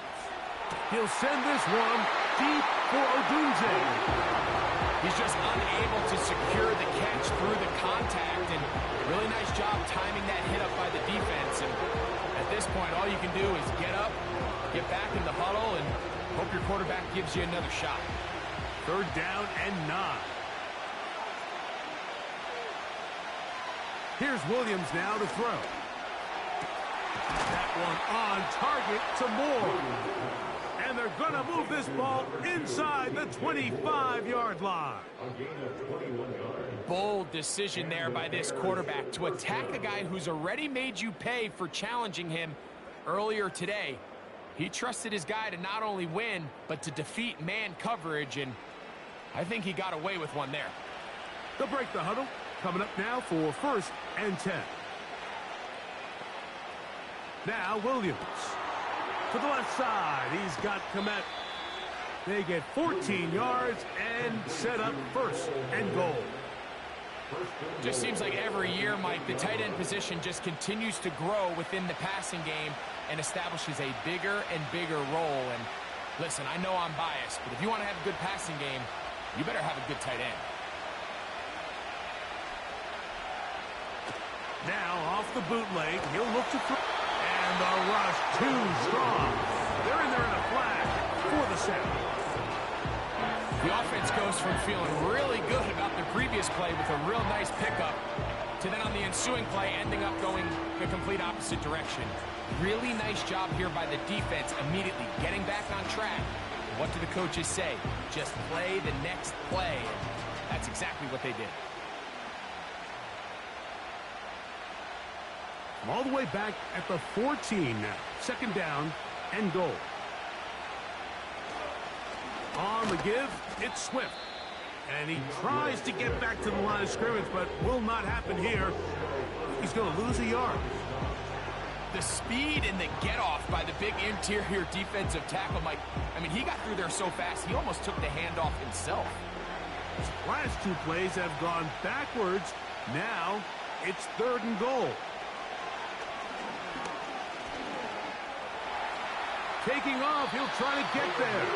He'll send this one deep for Odunze. He's just unable to secure the catch through the contact, and really nice job timing that hit up by the defense. And at this point, all you can do is get up, get back in the huddle, and hope your quarterback gives you another shot. 3rd down and 9. Here's Williams now to throw. That one on target to Moore. And they're going to move this ball inside the 25-yard line. Bold decision there by this quarterback to attack a guy who's already made you pay for challenging him earlier today. He trusted his guy to not only win, but to defeat man coverage, and I think he got away with one there. They'll break the huddle. Coming up now for 1st and 10. Now Williams. To the left side, he's got Komet. They get 14 yards and set up 1st and goal. Just seems like every year, Mike, the tight end position just continues to grow within the passing game and establishes a bigger and bigger role. And listen, I know I'm biased, but if you want to have a good passing game, you better have a good tight end. Now off the bootleg, he'll look to throw. And the rush too strong. They're in there in a flag for the sack. The offense goes from feeling really good about the previous play with a real nice pickup to then on the ensuing play ending up going the complete opposite direction. Really nice job here by the defense immediately getting back on track. What do the coaches say? Just play the next play. And that's exactly what they did. All the way back at the 14 now. 2nd down and goal. On the give, it's Swift. And he tries to get back to the line of scrimmage, but will not happen here. He's going to lose a yard. The speed and the get-off by the big interior defensive tackle, Mike. I mean, he got through there so fast, he almost took the handoff himself. His last 2 plays have gone backwards. Now it's 3rd and goal. Taking off, he'll try to get there.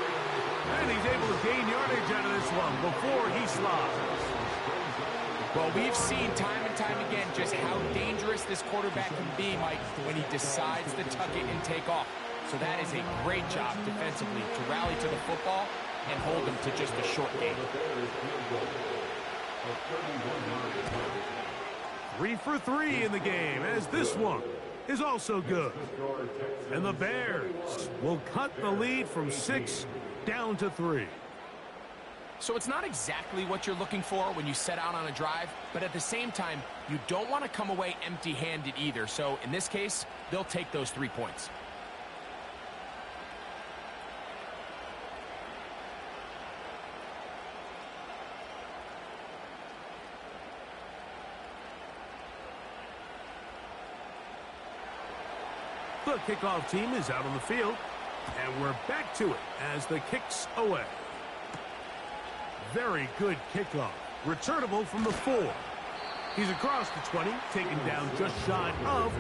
And he's able to gain yardage out of this one before he slides. Well, we've seen time and time again just how dangerous this quarterback can be, Mike, when he decides to tuck it and take off. So that is a great job defensively to rally to the football and hold him to just a short game. 3 for 3 in the game, as this one is also good. And the Bears will cut the lead from 6 down to 3. So it's not exactly what you're looking for when you set out on a drive, but at the same time, you don't want to come away empty-handed either. So in this case, they'll take those 3 points. The kickoff team is out on the field, and we're back to it as the kick's away. Very good kickoff. Returnable from the 4. He's across the 20, taken down just shy of.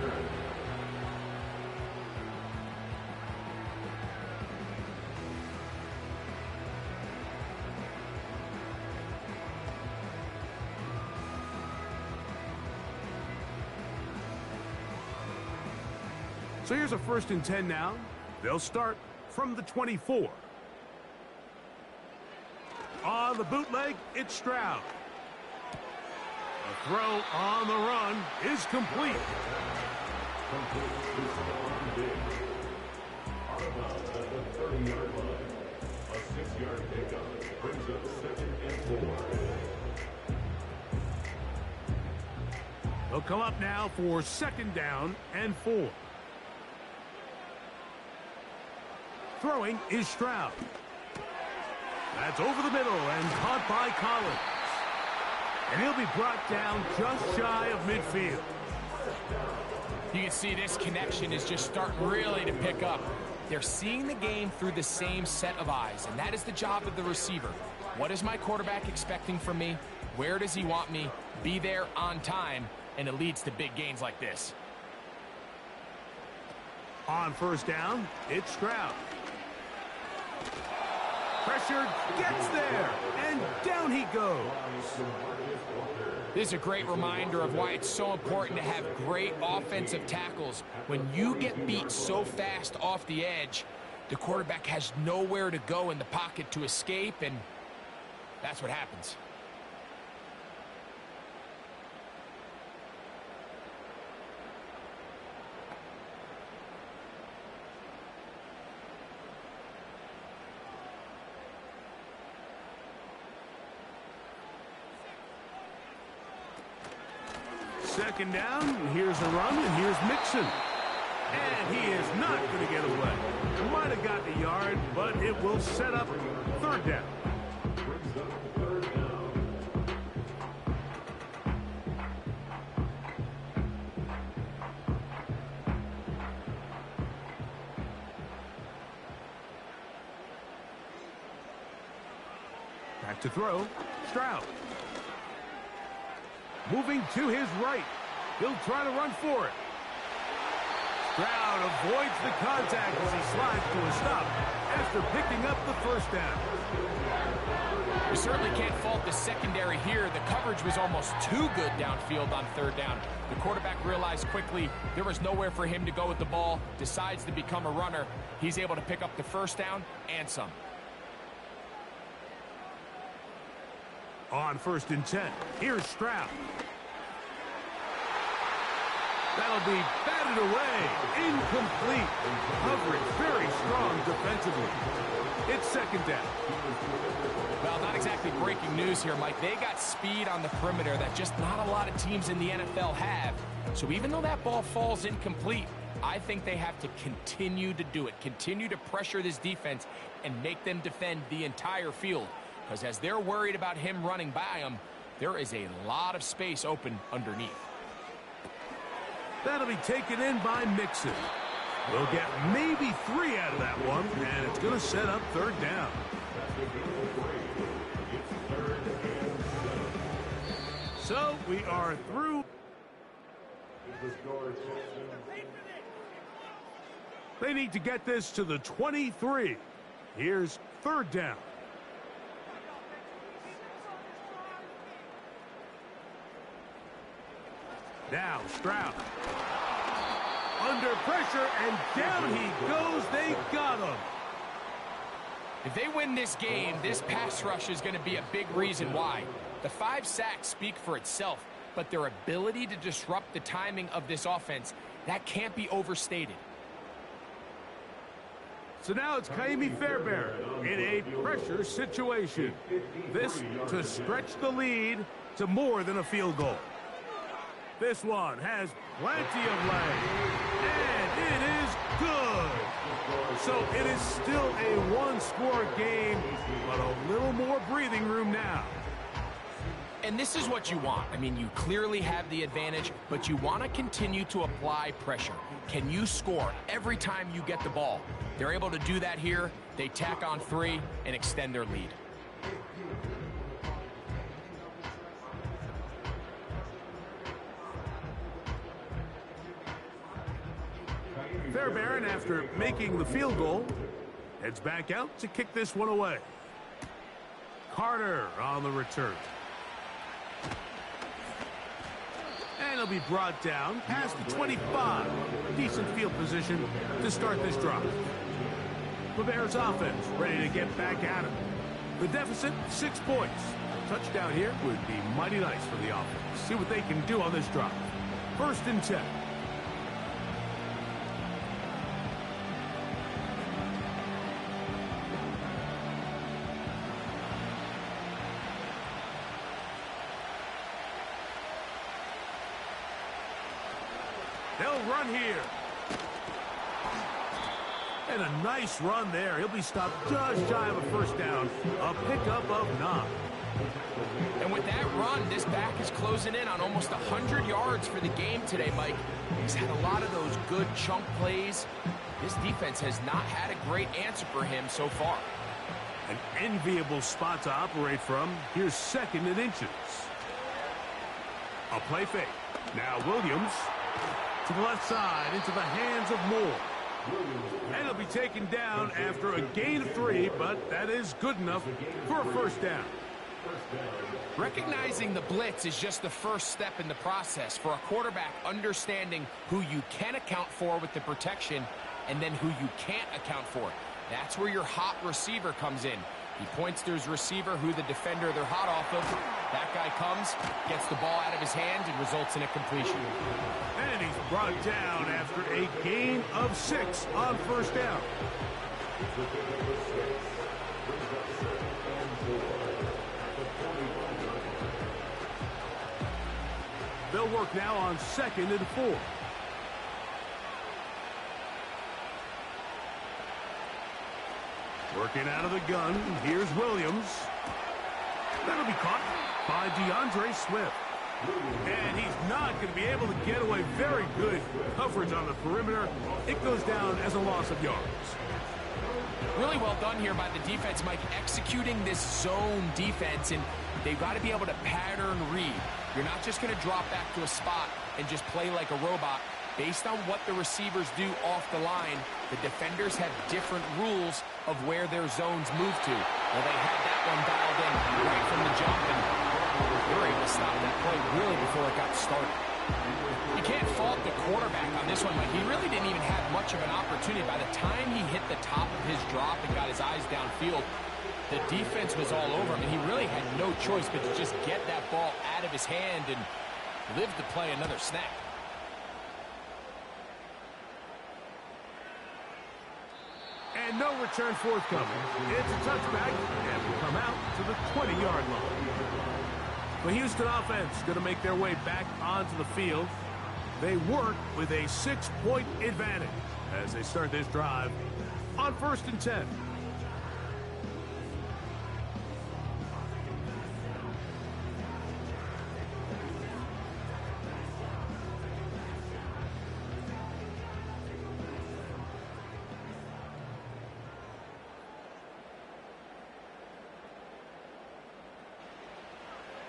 So here's a 1st and 10 now. They'll start from the 24. On the bootleg, it's Stroud. The throw on the run is complete. They'll come up now for 2nd down and 4. Throwing is Stroud. That's over the middle and caught by Collins. And he'll be brought down just shy of midfield. You can see this connection is just starting really to pick up. They're seeing the game through the same set of eyes, and that is the job of the receiver. What is my quarterback expecting from me? Where does he want me? Be there on time, and it leads to big gains like this. On first down, it's Stroud. Pressured, gets there, and down he goes. This is a great reminder of why it's so important to have great offensive tackles. When you get beat so fast off the edge, the quarterback has nowhere to go in the pocket to escape, and that's what happens. Second down, here's a run, and here's Mixon. And he is not going to get away. Might have gotten a yard, but it will set up third down. Back to throw, Stroud. Moving to his right. He'll try to run for it. Stroud avoids the contact as he slides to a stop after picking up the first down. You certainly can't fault the secondary here. The coverage was almost too good downfield on third down. The quarterback realized quickly there was nowhere for him to go with the ball, decides to become a runner. He's able to pick up the first down and some. On first and 10, here's Stroud. That'll be batted away. Incomplete. Coverage very strong defensively. It's second down. Well, not exactly breaking news here, Mike. They got speed on the perimeter that just not a lot of teams in the NFL have. So even though that ball falls incomplete, I think they have to continue to do it. Continue to pressure this defense and make them defend the entire field. Because as they're worried about him running by them, there is a lot of space open underneath. That'll be taken in by Mixon. We'll get maybe 3 out of that one, and it's going to set up third down. So we are through. They need to get this to the 23. Here's third down. Now Stroud. Under pressure, and down he goes. They got him. If they win this game, this pass rush is going to be a big reason why. The 5 sacks speak for itself, but their ability to disrupt the timing of this offense, that can't be overstated. So now it's Kaimi Fairbairn in a pressure situation. This to stretch the lead to more than a field goal. This one has plenty of leg, and it is good. So it is still a one-score game, but a little more breathing room now. And this is what you want. I mean, you clearly have the advantage, but you want to continue to apply pressure. Can you score every time you get the ball? They're able to do that here. They tack on 3 and extend their lead. Fairbairn, after making the field goal, heads back out to kick this one away. Carter on the return. And he'll be brought down past the 25. Decent field position to start this drive. The Bears offense ready to get back at it. The deficit, 6 points. A touchdown here would be mighty nice for the offense. See what they can do on this drive. First and 10. They'll run here. And a nice run there. He'll be stopped just shy of a first down. A pickup of 9. And with that run, this back is closing in on almost 100 yards for the game today, Mike. He's had a lot of those good chunk plays. This defense has not had a great answer for him so far. An enviable spot to operate from. Here's second and inches. A play fake. Now Williams to the left side into the hands of Moore. And he'll be taken down after a gain of 3, but that is good enough for a first down. Recognizing the blitz is just the first step in the process for a quarterback, understanding who you can account for with the protection and then who you can't account for. That's where your hot receiver comes in. He points to his receiver, who the defender they're hot off of. That guy comes, gets the ball out of his hand, and results in a completion. And he's brought down after a gain of 6 on first down. They'll work now on 2nd and 4. Working out of the gun, here's Williams. That'll be caught by DeAndre Swift. And he's not going to be able to get away. Very good coverage on the perimeter. It goes down as a loss of yards. Really well done here by the defense, Mike, executing this zone defense, and they've got to be able to pattern read. You're not just going to drop back to a spot and just play like a robot. Based on what the receivers do off the line, the defenders have different rules of where their zones move to. Well, they had that one dialed in right from the jump, and they were able to stop that play really before it got started. You can't fault the quarterback on this one, Mike. He really didn't even have much of an opportunity. By the time he hit the top of his drop and got his eyes downfield, the defense was all over him, and he really had no choice but to just get that ball out of his hand and live to play another snap. And no return forthcoming. It's a touchback, and we come out to the 20-yard line. The Houston offense going to make their way back onto the field. They work with a 6-point advantage as they start this drive on 1st and 10.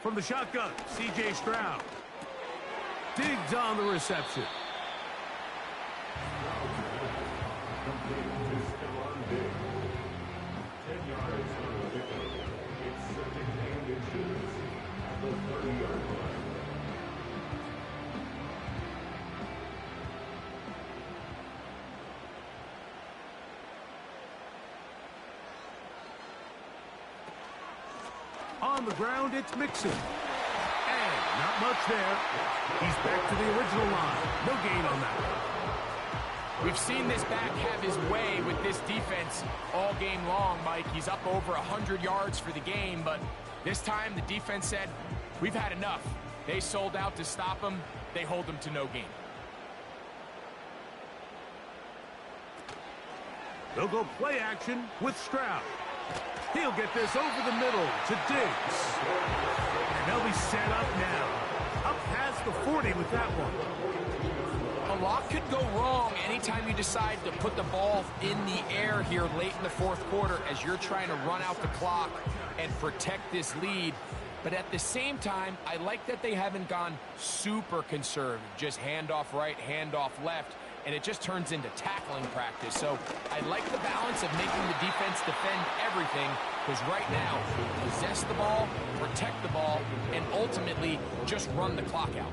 From the shotgun, C.J. Stroud digs on the reception. On the ground, it's Mixon. And not much there. He's back to the original line. No gain on that one. We've seen this back have his way with this defense all game long, Mike. He's up over 100 yards for the game, but this time the defense said, we've had enough. They sold out to stop him. They hold him to no gain. They'll go play action with Stroud. He'll get this over the middle to Diggs. And they'll be set up now. Up past the 40 with that one. A lot could go wrong anytime you decide to put the ball in the air here late in the 4th quarter as you're trying to run out the clock and protect this lead. But at the same time, I like that they haven't gone super conservative. Just handoff right, handoff left. And it just turns into tackling practice. So I like the balance of making the defense defend everything, because right now, possess the ball, protect the ball, and ultimately just run the clock out.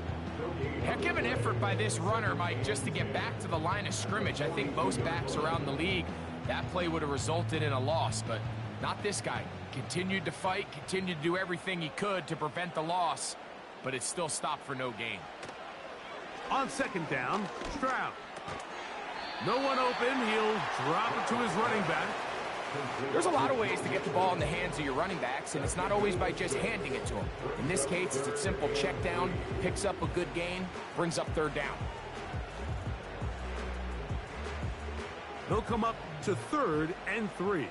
Heck of an effort by this runner, Mike, just to get back to the line of scrimmage. I think most backs around the league, that play would have resulted in a loss, but not this guy. Continued to fight, continued to do everything he could to prevent the loss, but it still stopped for no gain. On 2nd down, Stroud. No one open. He'll drop it to his running back. There's a lot of ways to get the ball in the hands of your running backs, and it's not always by just handing it to them. In this case, it's a simple check down, picks up a good gain, brings up 3rd down. They'll come up to 3rd and 3.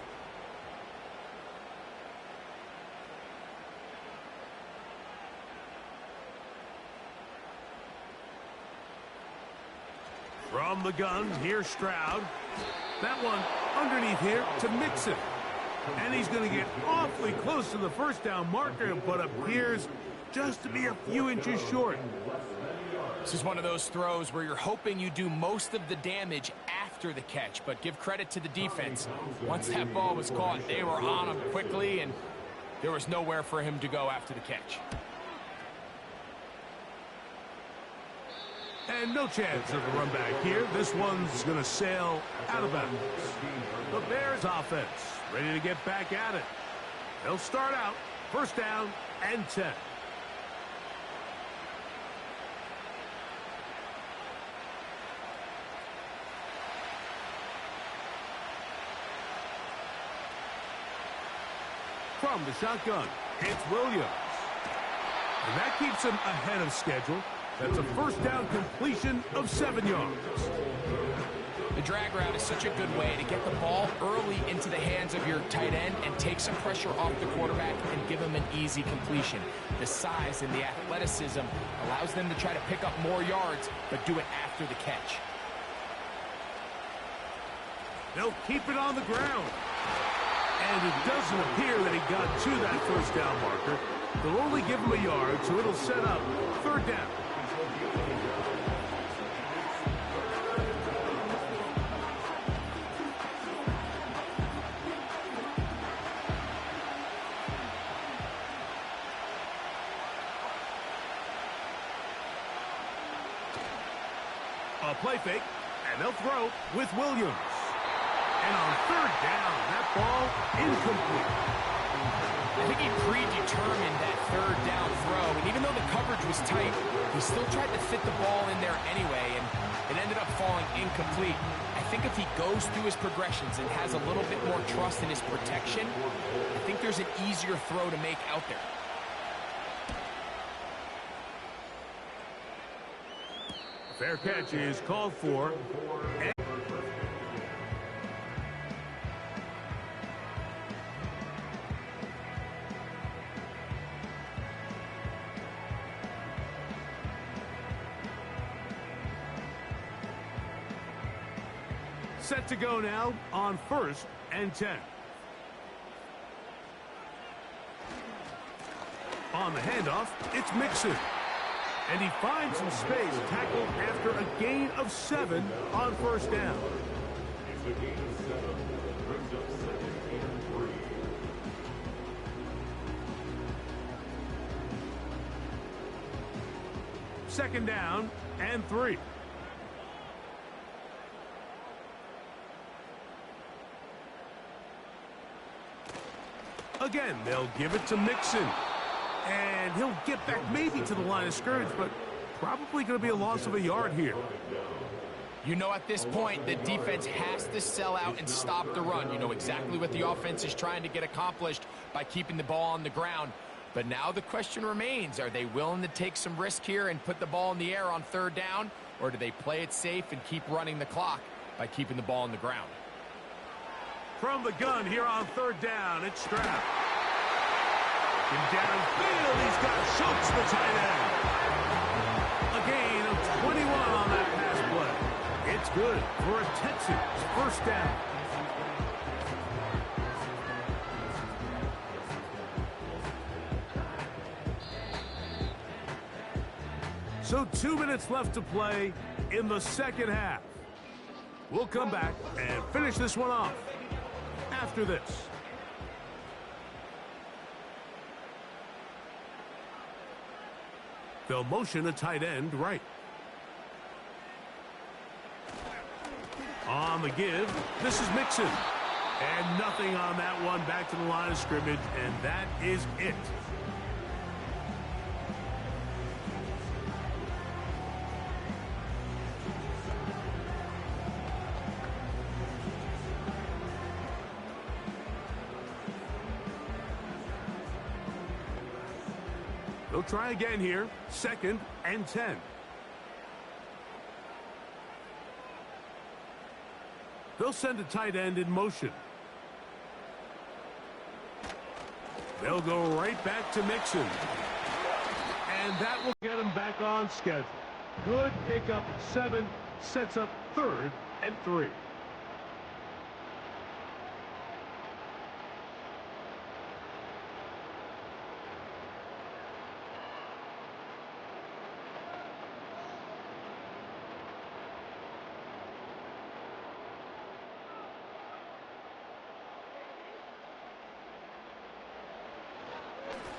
From the gun, here's Stroud. That one underneath here to Mixon. And he's going to get awfully close to the 1st down marker, but appears just to be a few inches short. This is one of those throws where you're hoping you do most of the damage after the catch, but give credit to the defense. Once that ball was caught, they were on him quickly, and there was nowhere for him to go after the catch. And no chance of a run back here. This one's going to sail out of bounds. The Bears offense ready to get back at it. They'll start out first down and 10. From the shotgun, it's Williams. And that keeps him ahead of schedule. That's a first down completion of 7 yards. The drag route is such a good way to get the ball early into the hands of your tight end and take some pressure off the quarterback and give him an easy completion. The size and the athleticism allows them to try to pick up more yards, but do it after the catch. They'll keep it on the ground. And it doesn't appear that he got to that first down marker. They'll only give him a yard, so it'll set up third down. A play fake, and they'll throw with Williams. And on third down, that ball incomplete. I think he predetermined that third down throw, and even though the coverage was tight, he still tried to fit the ball in there anyway, and it ended up falling incomplete. I think if he goes through his progressions and has a little bit more trust in his protection, I think there's an easier throw to make out there. Fair catch is called for. Set to go now on first and 10. On the handoff, it's Mixon. And he finds some space tackled after a gain of 7 on first down. Second down and 3. Again, they'll give it to Mixon. And he'll get back maybe to the line of scrimmage, but probably going to be a loss of a yard here. You know, at this point, the defense has to sell out and stop the run. You know exactly what the offense is trying to get accomplished by keeping the ball on the ground. But now the question remains, are they willing to take some risk here and put the ball in the air on third down? Or do they play it safe and keep running the clock by keeping the ball on the ground? From the gun here on third down, it's Stroud. And downfield, he's got Schultz, the tight end. A gain of 21 on that pass play. It's good for a Texans first down. So 2 minutes left to play in the second half. We'll come back and finish this one off after this. They'll motion a tight end right. On the give, this is Mixon. And nothing on that one, back to the line of scrimmage, and that is it. They'll try again here, second and 10. They'll send a tight end in motion. They'll go right back to Mixon. And that will get him back on schedule. Good pickup, 7, sets up third and 3.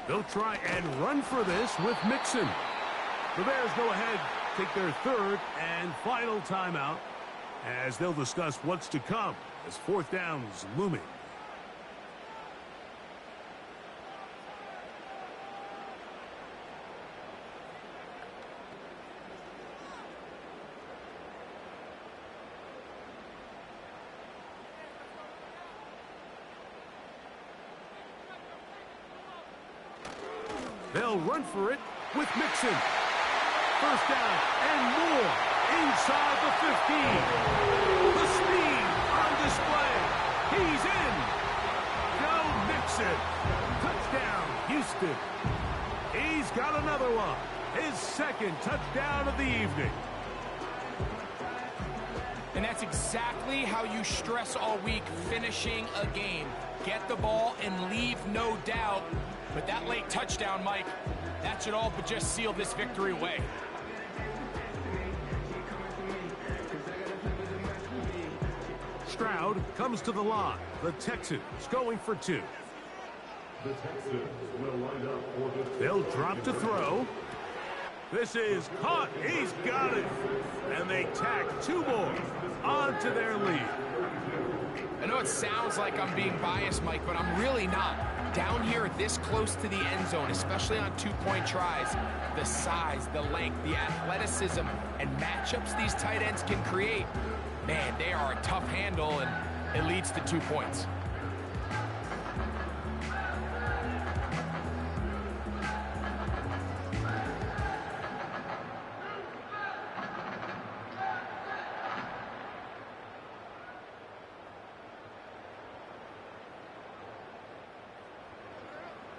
They'll try and run for this with Mixon. The Bears go ahead, take their third and final timeout as they'll discuss what's to come as fourth down's looming. They'll run for it with Mixon. First down and more inside the 15. The speed on display. He's in. Go Mixon. Touchdown, Houston. He's got another one. His second touchdown of the evening. And that's exactly how you stress all week, finishing a game. Get the ball and leave no doubt. But that late touchdown, Mike, that should all but just seal this victory away. Stroud comes to the line. The Texans going for two. The Texans will line up for the... They'll drop to throw. This is caught. He's got it. And they tack two more onto their lead. I know it sounds like I'm being biased, Mike, but I'm really not. Down here this close to the end zone, especially on two-point tries, the size, the length, the athleticism, and matchups these tight ends can create, man, they are a tough handle, and it leads to 2 points.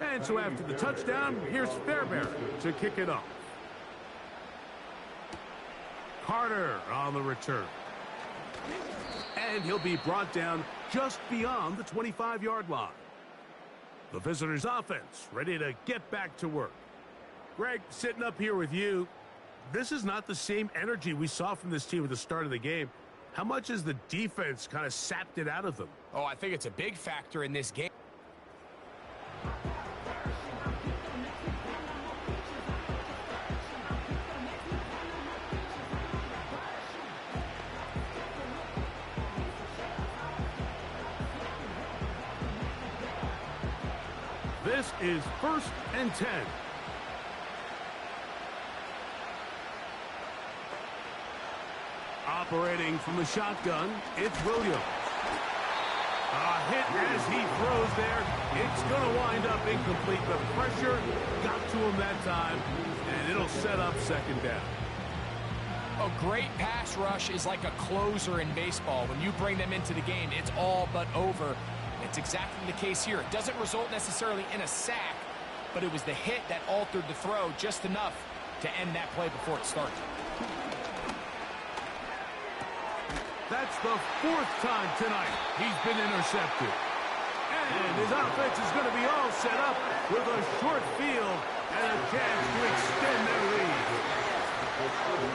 And so after the touchdown, here's Fairbairn to kick it off. Carter on the return. And he'll be brought down just beyond the 25-yard line. The visitors' offense ready to get back to work. Greg, sitting up here with you, this is not the same energy we saw from this team at the start of the game. How much has the defense kind of sapped it out of them? Oh, I think it's a big factor in this game. This is 1st and 10. Operating from the shotgun, it's Williams. A hit as he throws there. It's going to wind up incomplete. The pressure got to him that time, and it'll set up second down. A great pass rush is like a closer in baseball. When you bring them into the game, it's all but over. It's exactly the case here. It doesn't result necessarily in a sack, but it was the hit that altered the throw just enough to end that play before it started. That's the 4th time tonight he's been intercepted. And his offense is going to be all set up with a short field and a chance to extend their lead.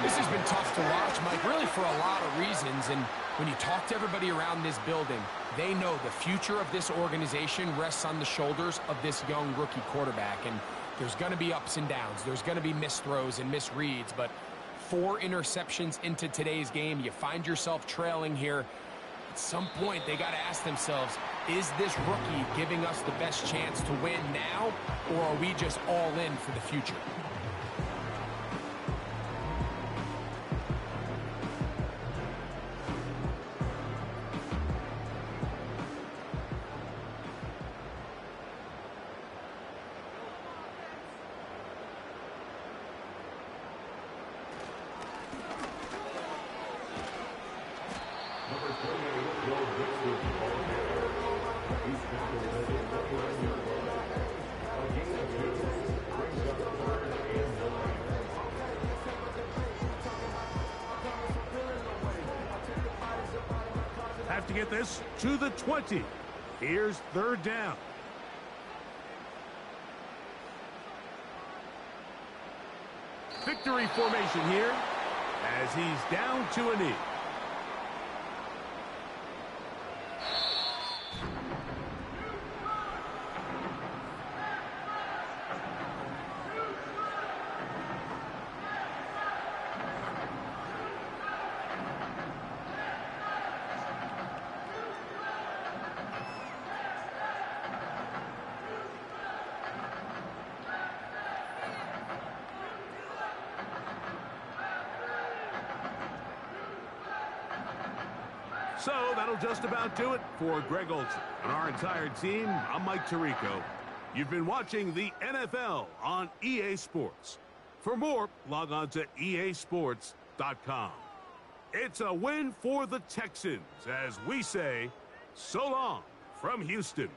This has been tough to watch, Mike, really for a lot of reasons. And when you talk to everybody around this building, they know the future of this organization rests on the shoulders of this young rookie quarterback. And there's going to be ups and downs. There's going to be missed throws and misreads. But 4 interceptions into today's game, you find yourself trailing here. At some point, they got to ask themselves, is this rookie giving us the best chance to win now, or are we just all in for the future? Have to get this to the 20. Here's 3rd down. Victory formation here as he's down to a knee. So that'll just about do it for Greg Olson and our entire team. I'm Mike Tirico. You've been watching the NFL on EA Sports. For more, log on to easports.com. It's a win for the Texans as we say, so long from Houston.